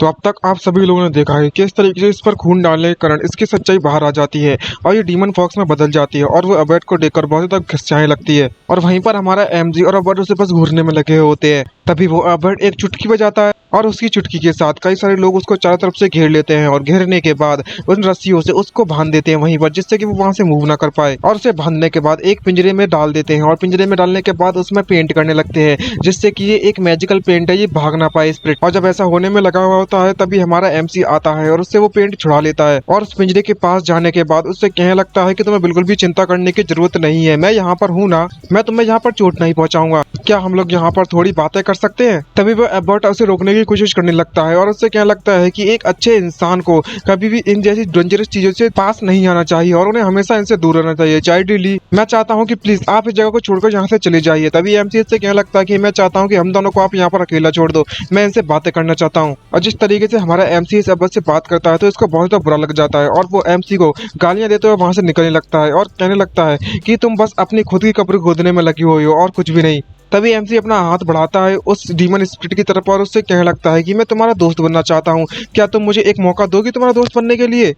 तो अब तक आप सभी लोगों ने देखा है कि इस तरीके से इस पर खून डालने के कारण इसकी सच्चाई बाहर आ जाती है और ये डीमन फॉक्स में बदल जाती है और वो अबेट को देखकर बहुत ज़्यादा घिसियाने लगती है। और वहीं पर हमारा एमजी और अबेट उसे बस घूरने में लगे होते हैं। तभी वो अबेट एक चुटकी बजाता है और उसकी चुटकी के साथ कई सारे लोग उसको चारों तरफ से घेर लेते हैं और घेरने के बाद उन रस्सियों से उसको बांध देते हैं वहीं पर, जिससे कि वो वहां से मूव ना कर पाए। और उसे बांधने के बाद एक पिंजरे में डाल देते हैं और पिंजरे में डालने के बाद उसमें पेंट करने लगते हैं, जिससे कि ये एक मैजिकल पेंट है, ये भाग ना पाए स्पिरिट। और जब ऐसा होने में लगा हुआ होता है तभी हमारा एमसी आता है और उससे वो पेंट छुड़ा लेता है। और उस पिंजरे के पास जाने के बाद उससे कहने लगता है कि तुम्हें बिल्कुल भी चिंता करने की जरूरत नहीं है, मैं यहाँ पर हूँ ना, मैं तुम्हें यहाँ पर चोट नहीं पहुंचाऊंगा, क्या हम लोग यहाँ पर थोड़ी बातें कर सकते हैं। तभी वो एबर्ट उसे रोकने की कोशिश करने लगता है और उससे कहने लगता है कि एक अच्छे इंसान को कभी भी इन जैसी डेंजरस चीजों से पास नहीं आना चाहिए और उन्हें हमेशा इनसे दूर रहना चाहिए। चाइल्डली मैं चाहता हूँ कि प्लीज आप इस जगह को छोड़कर यहाँ से चले जाइए। तभी एमसी से कहने लगता है कि मैं चाहता हूँ कि हम दोनों को आप यहाँ पर अकेला छोड़ दो, मैं इनसे बातें करना चाहता हूँ। और जिस तरीके से हमारा एमसी इस अब्बस से बात करता है तो इसको बहुत ज्यादा बुरा लग जाता है और वो एमसी को गालियां देते हुए वहां से निकलने लगता है और कहने लगता है कि तुम बस अपनी खुद की कब्र खोदने में लगी हुई हो और कुछ भी नहीं। तभी एमसी अपना हाथ बढ़ाता है उस डीमन स्पिरिट की तरफ और उससे कहने लगता है कि मैं तुम्हारा दोस्त बनना चाहता हूँ, क्या तुम मुझे एक मौका दोगे तुम्हारा दोस्त बनने के लिए।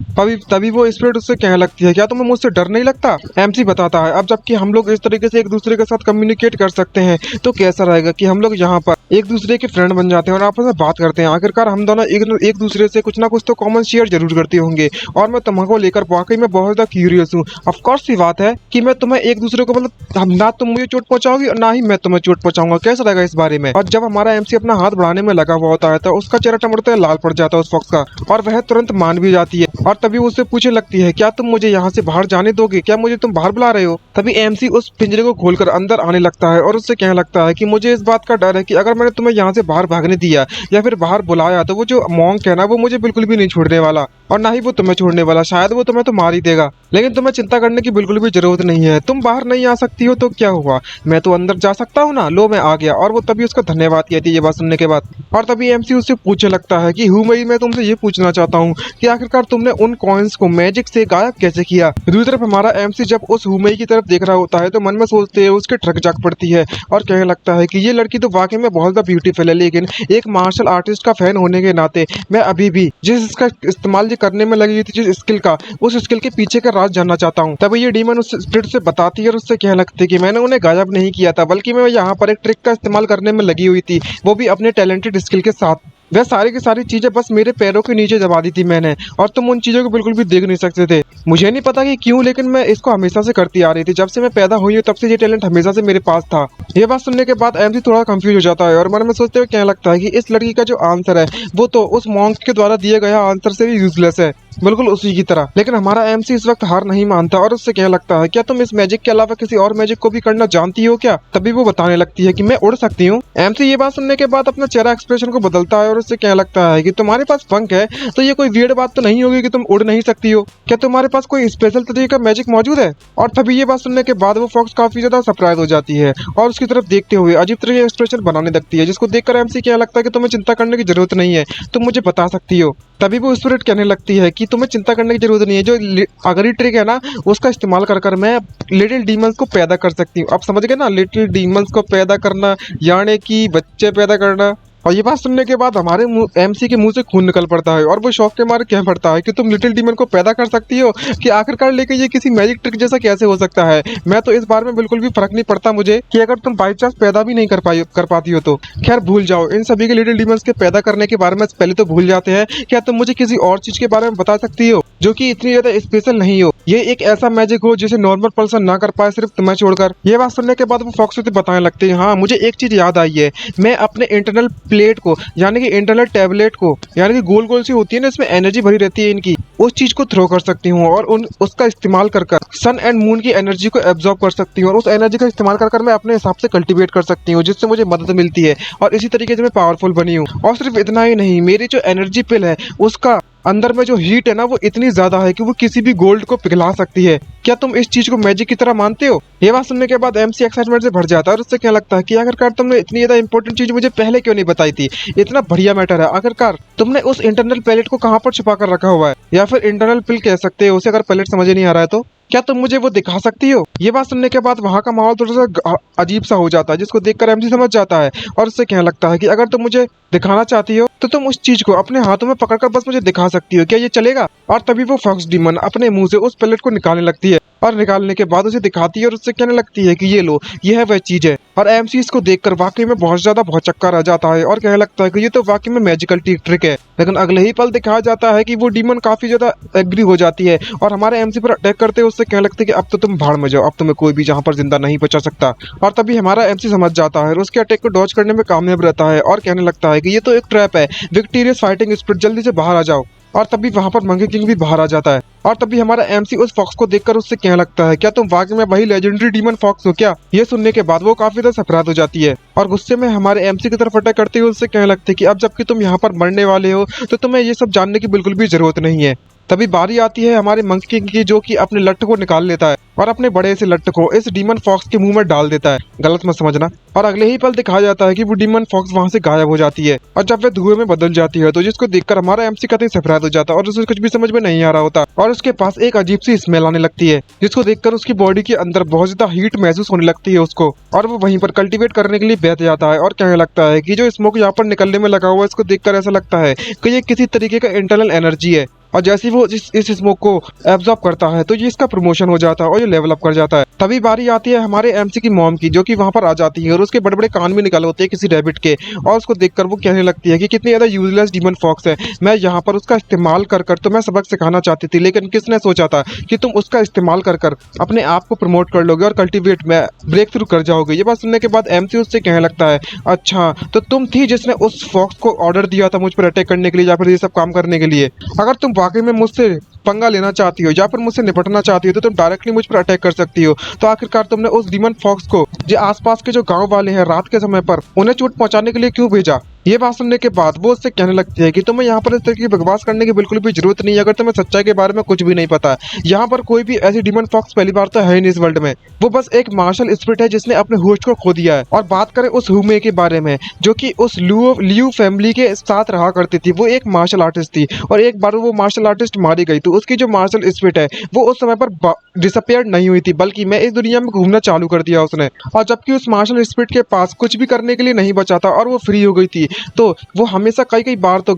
तभी वो स्पिरिट उससे कहने लगती है क्या तुम्हें मुझसे डर नहीं लगता। एमसी बताता है अब जबकि हम लोग इस तरीके से एक दूसरे के साथ कम्युनिकेट कर सकते हैं तो कैसा रहेगा कि हम लोग यहाँ पर एक दूसरे के फ्रेंड बन जाते हैं और आपस में बात करते हैं। आखिरकार हम दोनों एक दूसरे से कुछ ना कुछ तो कॉमन शेयर जरूर करते होंगे और मैं तुम्हारे को लेकर वाकई में बहुत ज्यादा क्यूरियस हूँ। ऑफकोर्स की बात है कि मैं तुम्हें एक दूसरे को मतलब ना तुम मुझे चोट पहुंचाओगी और ना ही मैं तुम्हें चोट पहुंचाऊंगा, कैसा रहेगा इस बारे में। और जब हमारा एमसी अपना हाथ बढ़ाने में लगा हुआ होता है तो उसका चेहरा टमड़ते लाल पड़ जाता है उस फॉक्स का और वह तुरंत मान भी जाती है और तभी उससे पूछने लगती है क्या तुम मुझे यहाँ से बाहर जाने दोगे, क्या मुझे तुम बाहर बुला रहे हो। तभी एमसी उस पिंजरे को खोलकर अंदर आने लगता है और उससे कहने लगता है कि मुझे इस बात का डर है कि अगर मैंने तुम्हें यहाँ से बाहर भागने दिया या फिर बाहर बुलाया तो वो जो मॉन्क है ना वो मुझे बिल्कुल भी नहीं छोड़ने वाला और ना ही वो तुम्हें छोड़ने वाला, शायद वो तुम्हें तो मार ही देगा। लेकिन तुम्हें चिंता करने की बिल्कुल भी जरूरत नहीं है, तुम बाहर नहीं आ सकती हो तो क्या हुआ, मैं तो अंदर जा सकता हूँ ना, लो मैं आ गया। और वो तभी उसका धन्यवाद कहती है ये बात सुनने के बाद। और तभी एमसी उससे पूछने लगता है कि हुमई मैं तुमसे ये पूछना चाहता हूँ कि आखिरकार तुमने उन कॉइन्स को मैजिक से गायब कैसे किया। दूसरी तरफ हमारा एमसी जब उस हुमई की तरफ देख रहा होता है तो मन में सोचते हुए उसके ट्रक जाग पड़ती है और कहने लगता है कि ये लड़की तो वाकई में बहुत ज्यादा ब्यूटीफुल है, लेकिन एक मार्शल आर्टिस्ट का फैन होने के नाते मैं अभी भी जिस इसका इस्तेमाल करने में लगी थी जिस स्किल का, उस स्किल के पीछे का राज जानना चाहता हूँ। तभी ये डीमन उस स्पिरिट से बताती है और उससे कहने लगती है कि मैंने उन्हें गायब नहीं किया था, बल्कि मैं यहाँ पर एक ट्रिक का इस्तेमाल करने में लगी हुई थी, वो भी अपने टैलेंटेड स्किल के साथ। वह सारी की सारी चीजें बस मेरे पैरों के नीचे दबा दी थी मैंने और तुम उन चीजों को बिल्कुल भी देख नहीं सकते थे। मुझे नहीं पता कि क्यों, लेकिन मैं इसको हमेशा से करती आ रही थी, जब से मैं पैदा हुई हूँ तब से ये टैलेंट हमेशा से मेरे पास था। ये बात सुनने के बाद एमसी थोड़ा कंफ्यूज हो जाता है और मन में सोचते हुए कहने लगता है कि इस लड़की का जो आंसर है वो तो उस मॉन्क के द्वारा दिए गया आंसर से भी यूजलेस है, बिल्कुल उसी की तरह। लेकिन हमारा एमसी इस वक्त हार नहीं मानता और उससे कहने लगता है क्या तुम इस मैजिक के अलावा किसी और मैजिक को भी करना जानती हो क्या। तभी वो बताने लगती है कि मैं उड़ सकती हूँ। एमसी ये बात सुनने के बाद अपना चेहरा एक्सप्रेशन को बदलता है और उससे कहने लगता है कि तुम्हारे पास पंख है तो ये कोई वियर्ड बात तो नहीं होगी कि तुम उड़ नहीं सकती हो, क्या तुम्हारे पास कोई स्पेशल तरीके का मैजिक मौजूद है। और तभी ये बात सुनने के बाद वो फॉक्स काफी ज्यादा सरप्राइज हो जाती है और उसकी तरफ देखते हुए अजीब तरह के एक्सप्रेशन बनाने लगती है, जिसको देखकर एमसी कहने लगता है कि तुम्हें चिंता करने की जरूरत नहीं है, तुम मुझे बता सकती हो। तभी वो स्पिरिट कहने लगती है कि तुम्हें चिंता करने की जरूरत नहीं है, जो अगली ट्रिक है ना उसका इस्तेमाल कर मैं लिटिल डीमंस को पैदा कर सकती हूँ। आप समझ गए ना, लिटिल डीमंस को पैदा करना यानी कि बच्चे पैदा करना। और ये बात सुनने के बाद हमारे एमसी के मुंह से खून निकल पड़ता है और वो शौक के मारे कह पड़ता है कि तुम लिटिल डीमन को पैदा कर सकती हो कि आखिरकार, लेके ये किसी मैजिक ट्रिक जैसा कैसे हो सकता है। मैं तो इस बारे में बिल्कुल भी फर्क नहीं पड़ता मुझे कि अगर तुम बाई चांस पैदा भी नहीं कर पाती हो तो। खैर भूल जाओ इन सभी के लिटिल डीमंस के पैदा करने के बारे में, पहले तो भूल जाते हैं। क्या तुम मुझे किसी और चीज के बारे में बता सकती हो जो कि इतनी ज्यादा स्पेशल नहीं हो, ये एक ऐसा मैजिक हो जिसे नॉर्मल पर्सन ना कर पाए सिर्फ तुम्हें छोड़कर। ये बात सुनने के बाद वो फॉक्स से बताने लगते हैं हाँ मुझे एक चीज याद आई है, मैं अपने इंटरनल प्लेट को यानी कि इंटरनल टैबलेट को, यानी कि गोल गोल सी होती है ना इसमें एनर्जी भरी रहती है इनकी, उस चीज को थ्रो कर सकती हूँ और उसका इस्तेमाल कर सन एंड मून की एनर्जी को एब्जॉर्ब कर सकती हूँ और उस एनर्जी का इस्तेमाल कर मैं अपने हिसाब से कल्टीवेट कर सकती हूँ, जिससे मुझे मदद मिलती है और इसी तरीके से मैं पावरफुल बनी हूँ। और सिर्फ इतना ही नहीं, मेरी जो एनर्जी पिल है उसका अंदर में जो हीट है ना वो इतनी ज्यादा है कि वो किसी भी गोल्ड को पिघला सकती है। क्या तुम इस चीज को मैजिक की तरह मानते हो। ये बात सुनने के बाद एमसी एक्साइटमेंट से भर जाता है और उससे क्या लगता है कि आखिरकार तुमने इतनी ज्यादा इंपॉर्टेंट चीज मुझे पहले क्यों नहीं बताई थी, इतना बढ़िया मैटर है। आखिरकार तुमने उस इंटरनल पैलेट को कहाँ पर छुपा कर रखा हुआ है, या फिर इंटरनल पिल कह सकते हो उसे अगर पैलेट समझ नहीं आ रहा है तो। क्या तुम मुझे वो दिखा सकती हो? ये बात सुनने के बाद वहाँ का माहौल थोड़ा सा अजीब सा हो जाता है, जिसको देखकर एमसी समझ जाता है और उससे कहने लगता है कि अगर तुम मुझे दिखाना चाहती हो तो तुम उस चीज को अपने हाथों में पकड़कर बस मुझे दिखा सकती हो, क्या ये चलेगा? और तभी वो फॉक्स डीमन अपने मुंह से उस पैलेट को निकालने लगती है और निकालने के बाद उसे दिखाती है और उससे कहने लगती है कि ये लो, ये है वह चीज है। और एमसी इसको देखकर वाकई में बहुत ज्यादा भौचक्का रह जाता है और कहने लगता है कि ये तो वाकई में मैजिकल ट्रिक है। लेकिन अगले ही पल दिखाया जाता है कि वो डीमन काफी ज्यादा एग्री हो जाती है और हमारे एमसी पर अटैक करते हैं। उससे कहने लगते हैं कि अब तो तुम भाड़ में जाओ, अब तुम्हें कोई भी जहाँ पर जिंदा नहीं बचा सकता। और तभी हमारा एमसी समझ जाता है और उसके अटैक को डॉज करने में कामयाब रहता है और कहने लगता है कि ये तो एक ट्रैप है, विक्टोरियस फाइटिंग स्पिरिट, जल्दी से बाहर आ जाओ। और तभी वहां पर मंकी किंग भी बाहर आ जाता है और तभी हमारा एमसी उस फॉक्स को देखकर उससे कहने लगता है, क्या तुम वाकई में वही लेजेंडरी डीमन फॉक्स हो क्या? ये सुनने के बाद वो काफी ज्यादा सरप्राइज हो जाती है और गुस्से में हमारे एमसी की तरफ अटैक करते हुए उससे कहने लगते हैं कि अब जबकि तुम यहाँ पर मरने वाले हो तो तुम्हें ये सब जानने की बिल्कुल भी जरूरत नहीं है। तभी बारी आती है हमारे मंकी किंग की, जो कि अपने लट्ठ को निकाल लेता है और अपने बड़े से लट्ठ को इस डीमन फॉक्स के मुंह में डाल देता है, गलत मत समझना। और अगले ही पल दिखाया जाता है कि वो डीमन फॉक्स वहां से गायब हो जाती है और जब वह धुएं में बदल जाती है तो जिसको देखकर हमारा एमसी कतई सरप्राइज हो जाता है और उसे कुछ भी समझ में नहीं आ रहा होता और उसके पास एक अजीब सी स्मेल आने लगती है, जिसको देखकर उसकी बॉडी के अंदर बहुत ज्यादा हीट महसूस होने लगती है उसको। और वो वहीं पर कल्टीवेट करने के लिए बैठ जाता है और कहने लगता है कि जो स्मोक यहाँ पर निकलने में लगा हुआ है, इसको देखकर ऐसा लगता है कि ये किसी तरीके का इंटरनल एनर्जी है और जैसे ही वो इस स्मोक को एब्जॉर्ब करता है तो ये इसका प्रमोशन हो जाता है और ये लेवल अप कर जाता है। तभी बारी आती है हमारे एमसी की मॉम की, जो कि वहां पर आ जाती है और उसके बड़े बड़े कान भी निकाले होते हैं किसी रैबिट के और उसको देखकर वो कहने लगती है कि कितनी ज्यादा यूजलेस डीमन फॉक्स है, मैं यहाँ पर उसका इस्तेमाल कर तो मैं सबक सिखाना चाहती थी, लेकिन किसने सोचा था कि तुम उसका इस्तेमाल कर अपने आप को प्रमोट कर लोगे और कल्टिवेट में ब्रेक थ्रू कर जाओगे। ये बात सुनने के बाद एमसी उससे कहने लगता है, अच्छा तो तुम थी जिसने उस फॉक्स को ऑर्डर दिया था मुझ पर अटैक करने के लिए या फिर ये सब काम करने के लिए? अगर तुम वाकई में मुझसे पंगा लेना चाहती हो या फिर मुझसे निपटना चाहती हो तो तुम डायरेक्टली मुझ पर अटैक कर सकती हो। तो आखिरकार तुमने उस डीमन फॉक्स को जो आसपास के जो गांव वाले हैं रात के समय पर उन्हें चोट पहुंचाने के लिए क्यों भेजा? ये बात सुनने के बाद वो उससे कहने लगती है कि तुम्हें यहाँ पर इस तरह की बकवास करने की बिल्कुल भी जरूरत नहीं है, अगर तुम्हें सच्चाई के बारे में कुछ भी नहीं पता। यहाँ पर कोई भी ऐसी डीमन फॉक्स पहली बार तो है ही नहीं इस वर्ल्ड में, वो बस एक मार्शल स्पिरिट है जिसने अपने होस्ट को खो दिया है। और बात करें उस हुमे के बारे में, जो कि उस लियू फैमिली के साथ रहा करती थी, वो एक मार्शल आर्टिस्ट थी और एक बार वो मार्शल आर्टिस्ट मारी गई तो उसकी जो मार्शल स्पिरिट है वो उस समय पर डिसअपियर्ड नहीं हुई थी, बल्कि मैं इस दुनिया में घूमना चालू कर दिया उसने। और जबकि उस मार्शल स्पिरिट के पास कुछ भी करने के लिए नहीं बचा था और वो फ्री हो गई थी, तो वो हमेशा कई बार तो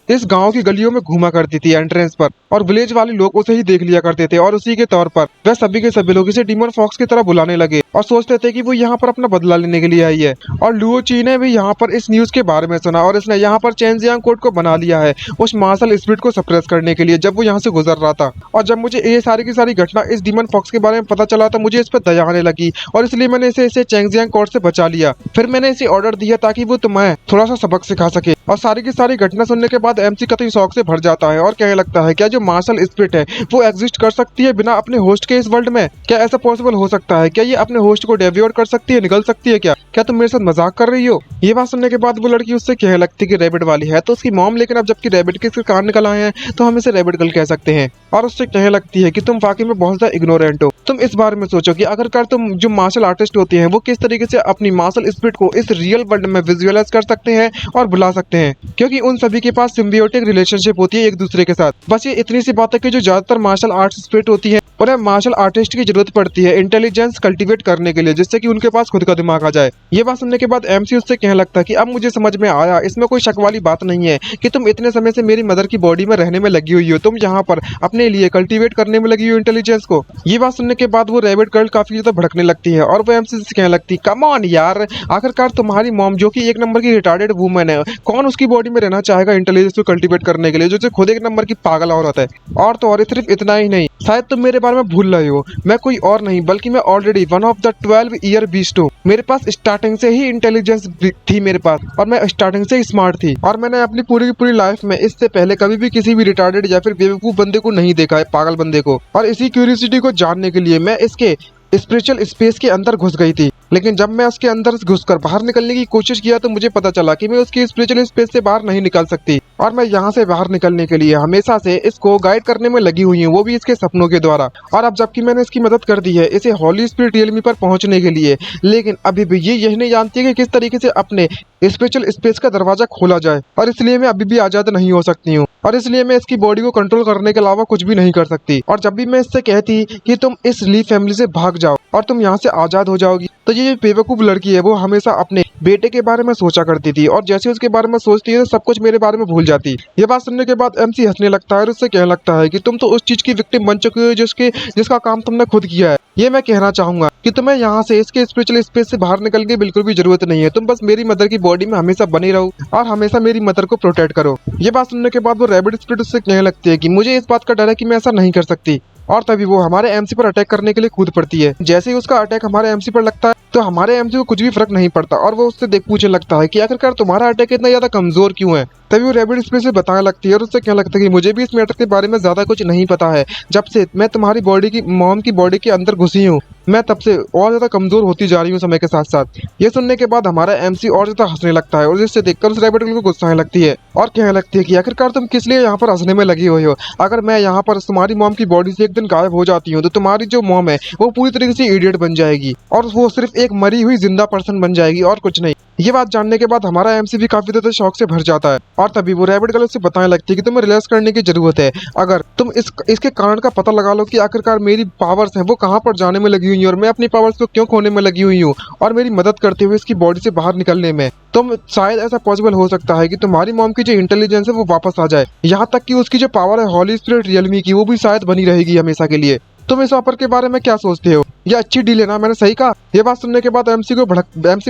इस गांव की गलियों में घूमा करती थी एंट्रेंस पर और विलेज वाले लोग उसे ही देख लिया करते थे और उसी के तौर पर वह सभी के सभी लोग इसे डीमन फॉक्स की तरह बुलाने लगे और सोचते थे कि वो यहाँ पर अपना बदला लेने के लिए आई है। और लुओ ची ने भी यहाँ पर इस न्यूज के बारे में सुना और इसने यहाँ पर चेन जियांग कोड को बना लिया है उस मार्शल स्पिरिट को सप्रेस करने के लिए जब वो यहाँ से गुजर रहा था। और जब मुझे ये सारी की सारी घटना इस डीमन फॉक्स के बारे में पता चला तो मुझे इस पर दया आने लगी और इसलिए मैंने इसे चेंग जियांग कोड से बचा लिया। फिर मैंने इसे ऑर्डर दिया ताकि वो तुम्हें थोड़ा सा सबक सिखा सके। और सारी की सारी घटना सुनने के बाद एमसी कतई शौक से भर जाता है और कहने लगता है, क्या जो मार्शल स्पिरिट है वो एग्जिस्ट कर सकती है बिना अपने होस्ट के इस वर्ल्ड में? क्या ऐसा पॉसिबल हो सकता है? क्या ये अपने होस्ट को डेविएट कर सकती है, निकल सकती है? क्या तुम मेरे साथ मजाक कर रही हो? ये बात सुनने के बाद वो लड़की उससे कहने लगती है कि रैबिट वाली है तो उसकी मॉम, लेकिन अब जबकि रैबिट के इसके कान निकल आए हैं तो हम इसे रैबिट गर्ल कह सकते हैं। और उससे कहने लगती है कि तुम वाकई में बहुत ज्यादा इग्नोरेंट हो। तुम इस बारे में सोचो कि अगर तुम जो मार्शल आर्टिस्ट होती हैं वो किस तरीके से अपनी मार्शल स्पिरिट को इस रियल वर्ल्ड में विजुअलाइज कर सकते हैं और बुला सकते हैं, क्योंकि उन सभी के पास सिम्बियोटिक रिलेशनशिप होती है एक दूसरे के साथ। बस ये इतनी सी बात है कि जो ज्यादातर मार्शल आर्ट्स स्पिरिट होती है उन्हें मार्शल आर्टिस्ट की जरूरत पड़ती है इंटेलिजेंस कल्टीवेट करने के लिए, जिससे कि उनके पास खुद का दिमाग आ जाए। ये बात सुनने के बाद एमसी उससे कहने लगता है कि अब मुझे समझ में आया, इसमें कोई शक वाली बात नहीं है कि तुम इतने समय से मेरी मदर की बॉडी में रहने में लगी हुई हो, तुम यहाँ पर अपने लिए कल्टीवेट करने में लगी हो इंटेलिजेंस को। ये बात सुनने के बाद वो रैबिट गर्ल काफी ज्यादा भड़कने लगती है और वो एमसी से कहने लगती है, कम ऑन यार, आखिरकार तुम्हारी मॉम जो कि एक नंबर की रिटार्डेड वूमन है, कौन उसकी बॉडी में रहना चाहेगा इंटेलिजेंस को कल्टीवेट करने के लिए, जो खुद एक नंबर की पागल औरत है। और तो और सिर्फ इतना ही नहीं, शायद तुम मेरे बारे में भूल रहे हो, मैं कोई और नहीं बल्कि मैं already one of the 12 year beast हूँ। मेरे पास स्टार्टिंग से ही इंटेलिजेंस थी मेरे पास और मैं स्टार्टिंग से ही स्मार्ट थी और मैंने अपनी पूरी की पूरी लाइफ में इससे पहले कभी भी किसी भी रिटार्डेड या फिर बेवकूफ बंदे को नहीं देखा है, पागल बंदे को। और इसी क्यूरियोसिटी को जानने के लिए मैं इसके स्पिरिचुअल स्पेस के अंदर घुस गई थी, लेकिन जब मैं उसके अंदर घुसकर बाहर निकलने की कोशिश किया तो मुझे पता चला कि मैं उसकी स्पिरिचुअल स्पेस से बाहर नहीं निकल सकती और मैं यहाँ से बाहर निकलने के लिए हमेशा से इसको गाइड करने में लगी हुई हूँ, वो भी इसके सपनों के द्वारा। और अब जबकि मैंने इसकी मदद कर दी है इसे हॉली स्पिरिट रियलमी पर पहुंचने के लिए, लेकिन अभी भी ये यही नहीं जानती कि किस तरीके से अपने स्पेशल स्पेस का दरवाजा खोला जाए, और इसलिए मैं अभी भी आजाद नहीं हो सकती हूँ, और इसलिए मैं इसकी बॉडी को कंट्रोल करने के अलावा कुछ भी नहीं कर सकती। और जब भी मैं इससे कहती कि तुम इस ली फैमिली से भाग जाओ और तुम यहाँ से आजाद हो जाओगी, तो ये बेवकूफ लड़की है वो हमेशा अपने बेटे के बारे में सोचा करती थी, और जैसे उसके बारे में सोचती है तो सब कुछ मेरे बारे में भूल जाती। ये बात सुनने के बाद एमसी हंसने लगता है और उससे कहने लगता है कि तुम तो उस चीज की विक्टिम बन चुकी हो जिसका काम तुमने खुद किया है। ये मैं कहना चाहूंगा कि तुम्हें यहाँ से इसके स्पिरिचुअल स्पेस से बाहर निकलने की बिल्कुल भी जरूरत नहीं है। तुम बस मेरी मदर की बॉडी में हमेशा बने रहो और हमेशा मेरी मदर को प्रोटेक्ट करो। ये बात सुनने के बाद वो रैबिट स्पिरिट उससे कहने लगती है कि मुझे इस बात का डर है कि मैं ऐसा नहीं कर सकती, और तभी वो हमारे एमसी पर अटैक करने के लिए कूद पड़ती है। जैसे ही उसका अटैक हमारे एमसी पर लगता है तो हमारे एमसी को कुछ भी फर्क नहीं पड़ता, और वो उससे पूछने लगता है कि आखिरकार तुम्हारा अटैक इतना ज्यादा कमजोर क्यों है। तभी वो रैबिट स्पेस से बताने लगती है और उससे कहने लगता है कि मुझे भी इस मैटर के बारे में ज्यादा कुछ नहीं पता है। जब से मैं तुम्हारी बॉडी की मॉम की बॉडी के अंदर घुसी हूँ, मैं तब से और ज्यादा कमजोर होती जा रही हूँ समय के साथ साथ। ये सुनने के बाद हमारा एमसी और ज्यादा हंसने लगता है, और जिससे देखकर उस रैबिट को गुस्सा आने लगती है और कहने लगती है कि आखिरकार तुम किस लिए यहाँ पर हंसने में लगी हुई हो। अगर मैं यहाँ पर तुम्हारी मॉम की बॉडी से एक दिन गायब हो जाती हूँ तो तुम्हारी जो मॉम है वो पूरी तरीके से इडियट बन जाएगी, और वो सिर्फ एक मरी हुई जिंदा पर्सन बन जाएगी और कुछ नहीं। ये बात जानने के बाद हमारा एमसी भी काफी ज्यादा शौक से भर जाता है, और तभी वो रैबिट गर्ल उससे बताने लगती है कि तुम्हें रिलैक्स करने की जरूरत है। अगर तुम इसके कारण का पता लगा लो कि आखिरकार मेरी पावर्स हैं वो कहाँ पर जाने में लगी हुई है और मैं अपनी पावर्स को क्यों खोने में लगी हुई हूँ, और मेरी मदद करते हुए इसकी बॉडी से बाहर निकलने में, तो शायद ऐसा पॉसिबल हो सकता है कि तुम्हारी मॉम की जो इंटेलिजेंस है वो वापस आ जाए। यहाँ तक कि उसकी जो पावर है हॉली स्पिरिट रियलमी की, वो भी शायद बनी रहेगी हमेशा के लिए। तुम इस ऑफर के बारे में क्या सोचते हो? ये अच्छी डील है ना, मैंने सही कहा? ये बात सुनने के बाद एमसी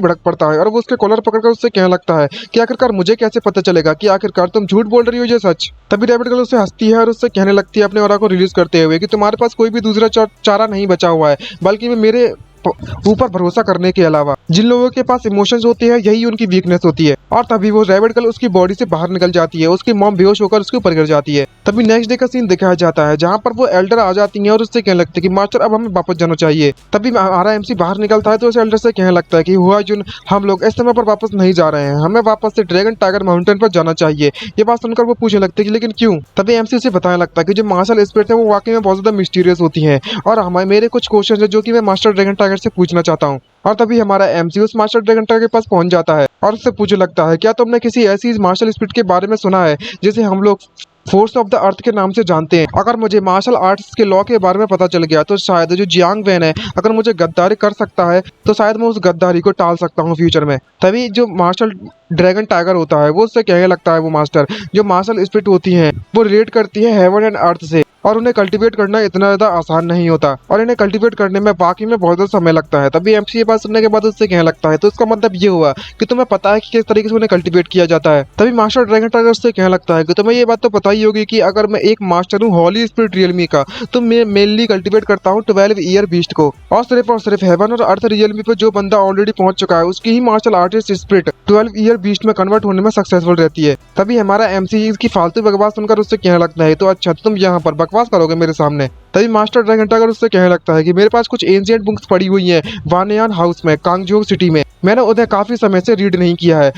भड़क पड़ता है और वो उसके कॉलर पकड़कर उससे कहने लगता है कि आखिरकार मुझे कैसे पता चलेगा कि आखिरकार तुम झूठ बोल रही हो या सच। तभी रैबिट गर्ल उससे हंसती है और उससे कहने लगती है अपने ऑरा को रिलीज करते हुए कि तुम्हारे पास कोई भी दूसरा चारा नहीं बचा हुआ है, बल्कि मेरे ऊपर भरोसा करने के अलावा जिन लोगों के पास इमोशंस होते हैं यही उनकी वीकनेस होती है। और तभी वो रैबिट गर्ल उसकी बॉडी से बाहर निकल जाती है, उसकी मॉम बेहोश होकर उसके ऊपर गिर जाती है। तभी नेक्स्ट डे का सीन दिखाया जाता है जहाँ पर वो एल्डर आ जाती है और उससे कहने लगते हैं कि मास्टर अब हमें वापस जाना चाहिए। तभी हमारा एमसी बाहर निकलता है तो उस एल्डर से कहने लगता है कि हुआ जुन, हम लोग इस समय पर वापस नहीं जा रहे हैं, हमें वापस से ड्रैगन टाइगर माउंटेन पर जाना चाहिए। ये बात सुनकर वो पूछने लगते हैं कि लेकिन क्यों? तभी एमसी उसे बताने लगता है कि जो मार्शल स्पिरिट है वो वाकई में बहुत ज्यादा मिस्टीरियस होती है, और हमारे मेरे कुछ क्वेश्चन है जो कि मैं मास्टर ड्रैगन टाइगर से पूछना चाहता हूँ। और तभी हमारा एमसी उस मास्टर ड्रैगन टाइगर के पास पहुंच जाता है और उससे पूछने लगता है क्या तुमने किसी ऐसी मार्शल स्पिरिट के बारे में सुना है जिसे हम लोग फोर्स ऑफ द अर्थ के नाम से जानते हैं? अगर मुझे मार्शल आर्ट्स के लॉ के बारे में पता चल गया तो शायद जो जियांग वैन है अगर मुझे गद्दारी कर सकता है तो शायद मैं उस गद्दारी को टाल सकता हूँ फ्यूचर में। तभी जो मार्शल ड्रैगन टाइगर होता है वो उससे कहने लगता है वो मास्टर जो मार्शल स्पिरिट होती हैं वो रिलेट करती है हेवन एंड अर्थ से, और उन्हें कल्टीवेट करना इतना ज्यादा आसान नहीं होता, और इन्हें कल्टीवेट करने में बाकी में बहुत ज्यादा समय लगता है। तभी एमसी ये बात सुनने के बाद उससे कहने लगता है तो इसका मतलब ये हुआ कि तुम्हें पता है कि किस तरीके से उन्हें कल्टीवेट किया जाता है। तभी मास्टर ड्रैगन टाइगर उससे कहने लगता है कि तुम्हें ये बात तो पता ही होगी कि अगर मैं एक मास्टर हूँ हॉली स्पिरिट रियलमी का, तो मैं मेनली कल्टीवेट करता हूँ 12 ईयर बीस्ट को, और सिर्फ हेवन और अर्थ रियलमी पे जो बंदा ऑलरेडी पहुंच चुका है उसकी ही martial artist spirit 12 year beast में कन्वर्ट होने में सक्सेसफुल रहती है। तभी हमारा एमसी इसकी फालतू बकवास सुनकर उससे कहने लगता है तो अच्छा तुम यहाँ पर बकवास करोगे मेरे सामने? तभी मास्टर ड्रैगन टाइगर उससे कहने लगता है कि मेरे पास कुछ एंशिएंट बुक्स पड़ी हुई हैं वानयान हाउस में कांगजोग सिटी में, मैंने उन्हें काफी समय से रीड नहीं किया है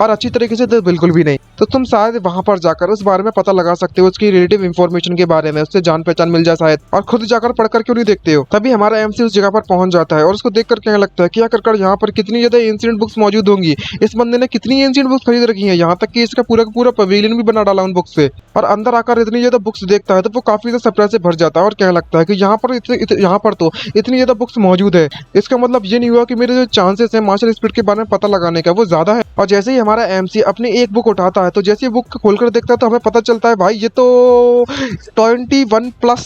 और अच्छी तरीके से तो बिल्कुल भी नहीं, तो तुम शायद वहां पर जाकर उस बारे में पता लगा सकते हो, उसकी रिलेटिव इंफॉर्मेशन के बारे में, उससे जान पहचान मिल जाए शायद, और खुद जाकर पढ़कर क्यों नहीं देखते हो? तभी हमारा एमसी उस जगह पर पहुंच जाता है और उसको देखकर कहने लगता है कि आखिरकार यहाँ पर कितनी ज्यादा एंशिएंट बुक्स मौजूद होंगी, इस बंदे ने कितनी एंशिएंट बुक्स खरीद रखी है, यहाँ तक कि इसका पूरा का पूरा पवेलियन भी बना डाला उन बुक्स से। और अंदर आकर इतनी ज्यादा बुक्स देखता है तो वो काफी ज्यादा सरप्राइज से भर जाता है और कहने लगता है कि यहाँ पर तो इतनी ज्यादा बुक्स मौजूद है, इसका मतलब ये नहीं हुआ कि मेरे जो चांसेस है मार्शल स्पिरिट के बारे में पता लगाने का वो ज्यादा है। और जैसे ही हमारा एमसी अपनी एक बुक उठाता है तो जैसे ही बुक खोलकर देखता है तो हमें पता चलता है भाई ये तो 21+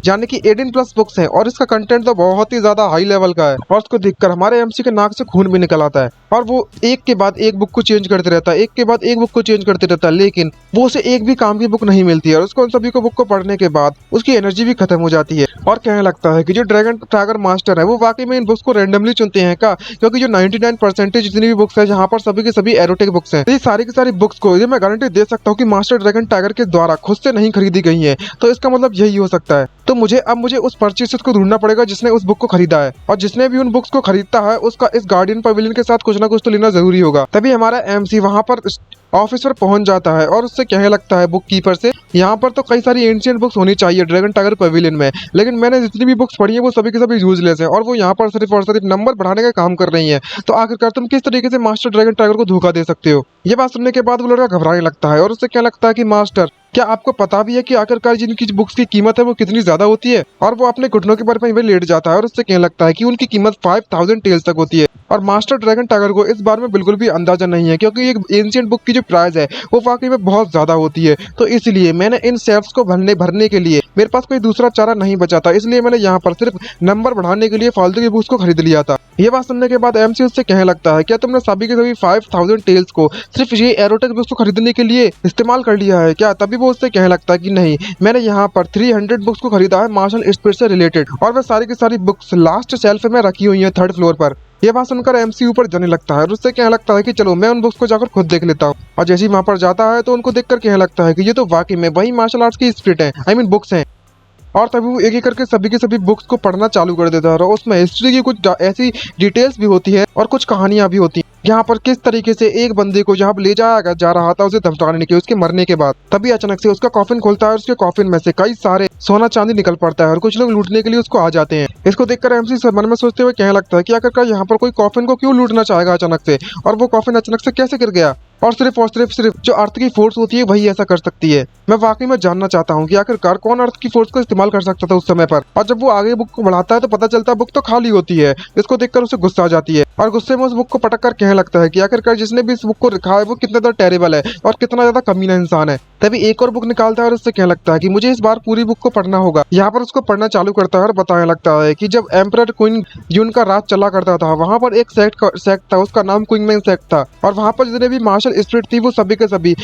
यानी कि 18+ बुक्स हैं, और इसका कंटेंट तो बहुत ही ज्यादा हाई लेवल का है। और उसको देखकर हमारे एमसी के नाक से खून भी निकल आता है और वो एक के बाद एक बुक को चेंज करते रहता है, एक के बाद एक बुक को चेंज करते रहता है, लेकिन वो उसे एक भी काम की बुक नहीं मिलती है। और उसको उन सभी को बुक को पढ़ने के बाद उसकी एनर्जी भी खत्म हो जाती है और कहने लगता है कि जो ड्रैगन टाइगर मास्टर है वो वाकई में इन बुक्स को रैंडमली चुनते हैं क्या, क्योंकि जो 99% जितनी भी बुक्स है यहाँ पर सभी की सभी एरोटिक बुक्स हैं, ये सारी की सारी बुक्स को ये मैं गारंटी दे सकता हूँ कि मास्टर ड्रैगन टाइगर के द्वारा खुद से नहीं खरीदी गई है। तो इसका मतलब यही हो सकता है। तो मुझे उस परचेसर को ढूंढना पड़ेगा जिसने उस बुक को खरीदा है, और जिसने भी उन बुक्स को खरीदता है उसका इस गार्डियन पवेलियन के साथ कुछ ना कुछ तो लेना जरूरी होगा। तभी हमारा एमसी वहां पर ऑफिस पर पहुंच जाता है और उससे कहने लगता है बुक कीपर से, यहाँ पर तो कई सारी एंशिएंट बुक्स होनी चाहिए ड्रैगन टाइगर पवेलियन में, लेकिन मैंने जितनी भी बुक्स पढ़ी है वो सभी के सभी यूजलेस है और वो यहाँ पर सिर्फ और सिर्फ नंबर बढ़ाने का काम कर रही है। तो आखिरकार तुम किस तरीके से मास्टर ड्रैगन टाइगर को धोखा दे सकते हो। ये बात सुनने के बाद वो लड़का घबराने लगता है और उससे क्या लगता है कि मास्टर, क्या आपको पता भी है कि आखिरकार जिनकी बुक्स की कीमत है वो कितनी ज्यादा होती है। और वो अपने घुटनों के बल पर लेट जाता है और उससे कहने लगता है कि उनकी कीमत 5000 टेल्स तक होती है। और मास्टर ड्रैगन टाइगर को इस बारे में बिल्कुल भी अंदाजा नहीं है, क्योंकि एक एंशिएंट बुक की जो प्राइस है वो वाकई में बहुत ज्यादा होती है। तो इसलिए मैंने इन शेल्फ्स को भरने के लिए मेरे पास कोई दूसरा चारा नहीं बचा था, इसलिए मैंने यहाँ पर सिर्फ नंबर बढ़ाने के लिए फालतू की बुक्स को खरीद लिया था। ये बात सुनने के बाद एमसी उससे कहने लगता है, क्या तुमने सभी के सभी 5000 टेल्स को सिर्फ ये एरोटेक बुक्स को खरीदने के लिए इस्तेमाल कर लिया है क्या? तभी वो उससे कहने लगता है कि नहीं, मैंने यहाँ पर 300 बुक्स को खरीदा है मार्शल स्पिरिट से रिलेटेड, और वह सारी की सारी बुक्स लास्ट शेल्फ में रखी हुई है 3rd फ्लोर पर। ये बात सुनकर एमसी ऊपर जाने लगता है और उससे कहने लगता है कि चलो मैं उन बुक्स को जाकर खुद देख लेता हूँ। और जैसे ही वहां पर जाता है तो उनको देखकर कहने लगता है कि ये तो वाकई में वही मार्शल आर्ट्स की स्पिरिट है, आई मीन बुक्स हैं। और तभी वो एक एक करके सभी के सभी बुक्स को पढ़ना चालू कर देता है और उसमें हिस्ट्री की कुछ ऐसी डिटेल्स भी होती है और कुछ कहानियां भी होती हैं। यहाँ पर किस तरीके से एक बंदे को जहाँ ले जाया जा रहा था उसे धमकाने के, उसके मरने के बाद, तभी अचानक से उसका कॉफिन खोलता है और उसके कॉफिन में से कई सारे सोना चांदी निकल पड़ता है और कुछ लोग लूटने के लिए उसको आ जाते हैं। इसको देखकर एमसी मन में सोचते हुए कहने लगता है कि आखिरकार यहाँ पर कोई कॉफिन को क्यों लूटना चाहेगा अचानक से, और वो कॉफिन अचानक से कैसे गिर गया, और सिर्फ जो अर्थ की फोर्स होती है वही ऐसा कर सकती है। मैं वाकई में जानना चाहता हूँ कि आखिरकार कौन अर्थ की फोर्स को इस्तेमाल कर सकता था उस समय पर। और जब वो आगे बुक को बढ़ाता है तो पता चलता है बुक तो खाली होती है। इसको देखकर उसे गुस्सा आ जाती है और गुस्से में उस बुक को पटक कर कहने लगता है कि आखिरकार जिसने भी इस बुक को लिखा है वो कितना ज्यादा टेरेबल है और कितना ज्यादा कमीना इंसान है। तभी एक और बुक निकालता है और उससे कहने लगता है कि मुझे इस बार पूरी बुक को पढ़ना होगा। यहाँ पर उसको पढ़ना चालू करता है और बताने लगता है कि जब एम्परर क्वीन यून का राज चला करता था वहाँ पर एक सेक्ट था, उसका नाम क्विंगमैन सेक्ट था, और वहाँ पर जितने भी मार्शल स्पिरिट थी वो सभी के सभी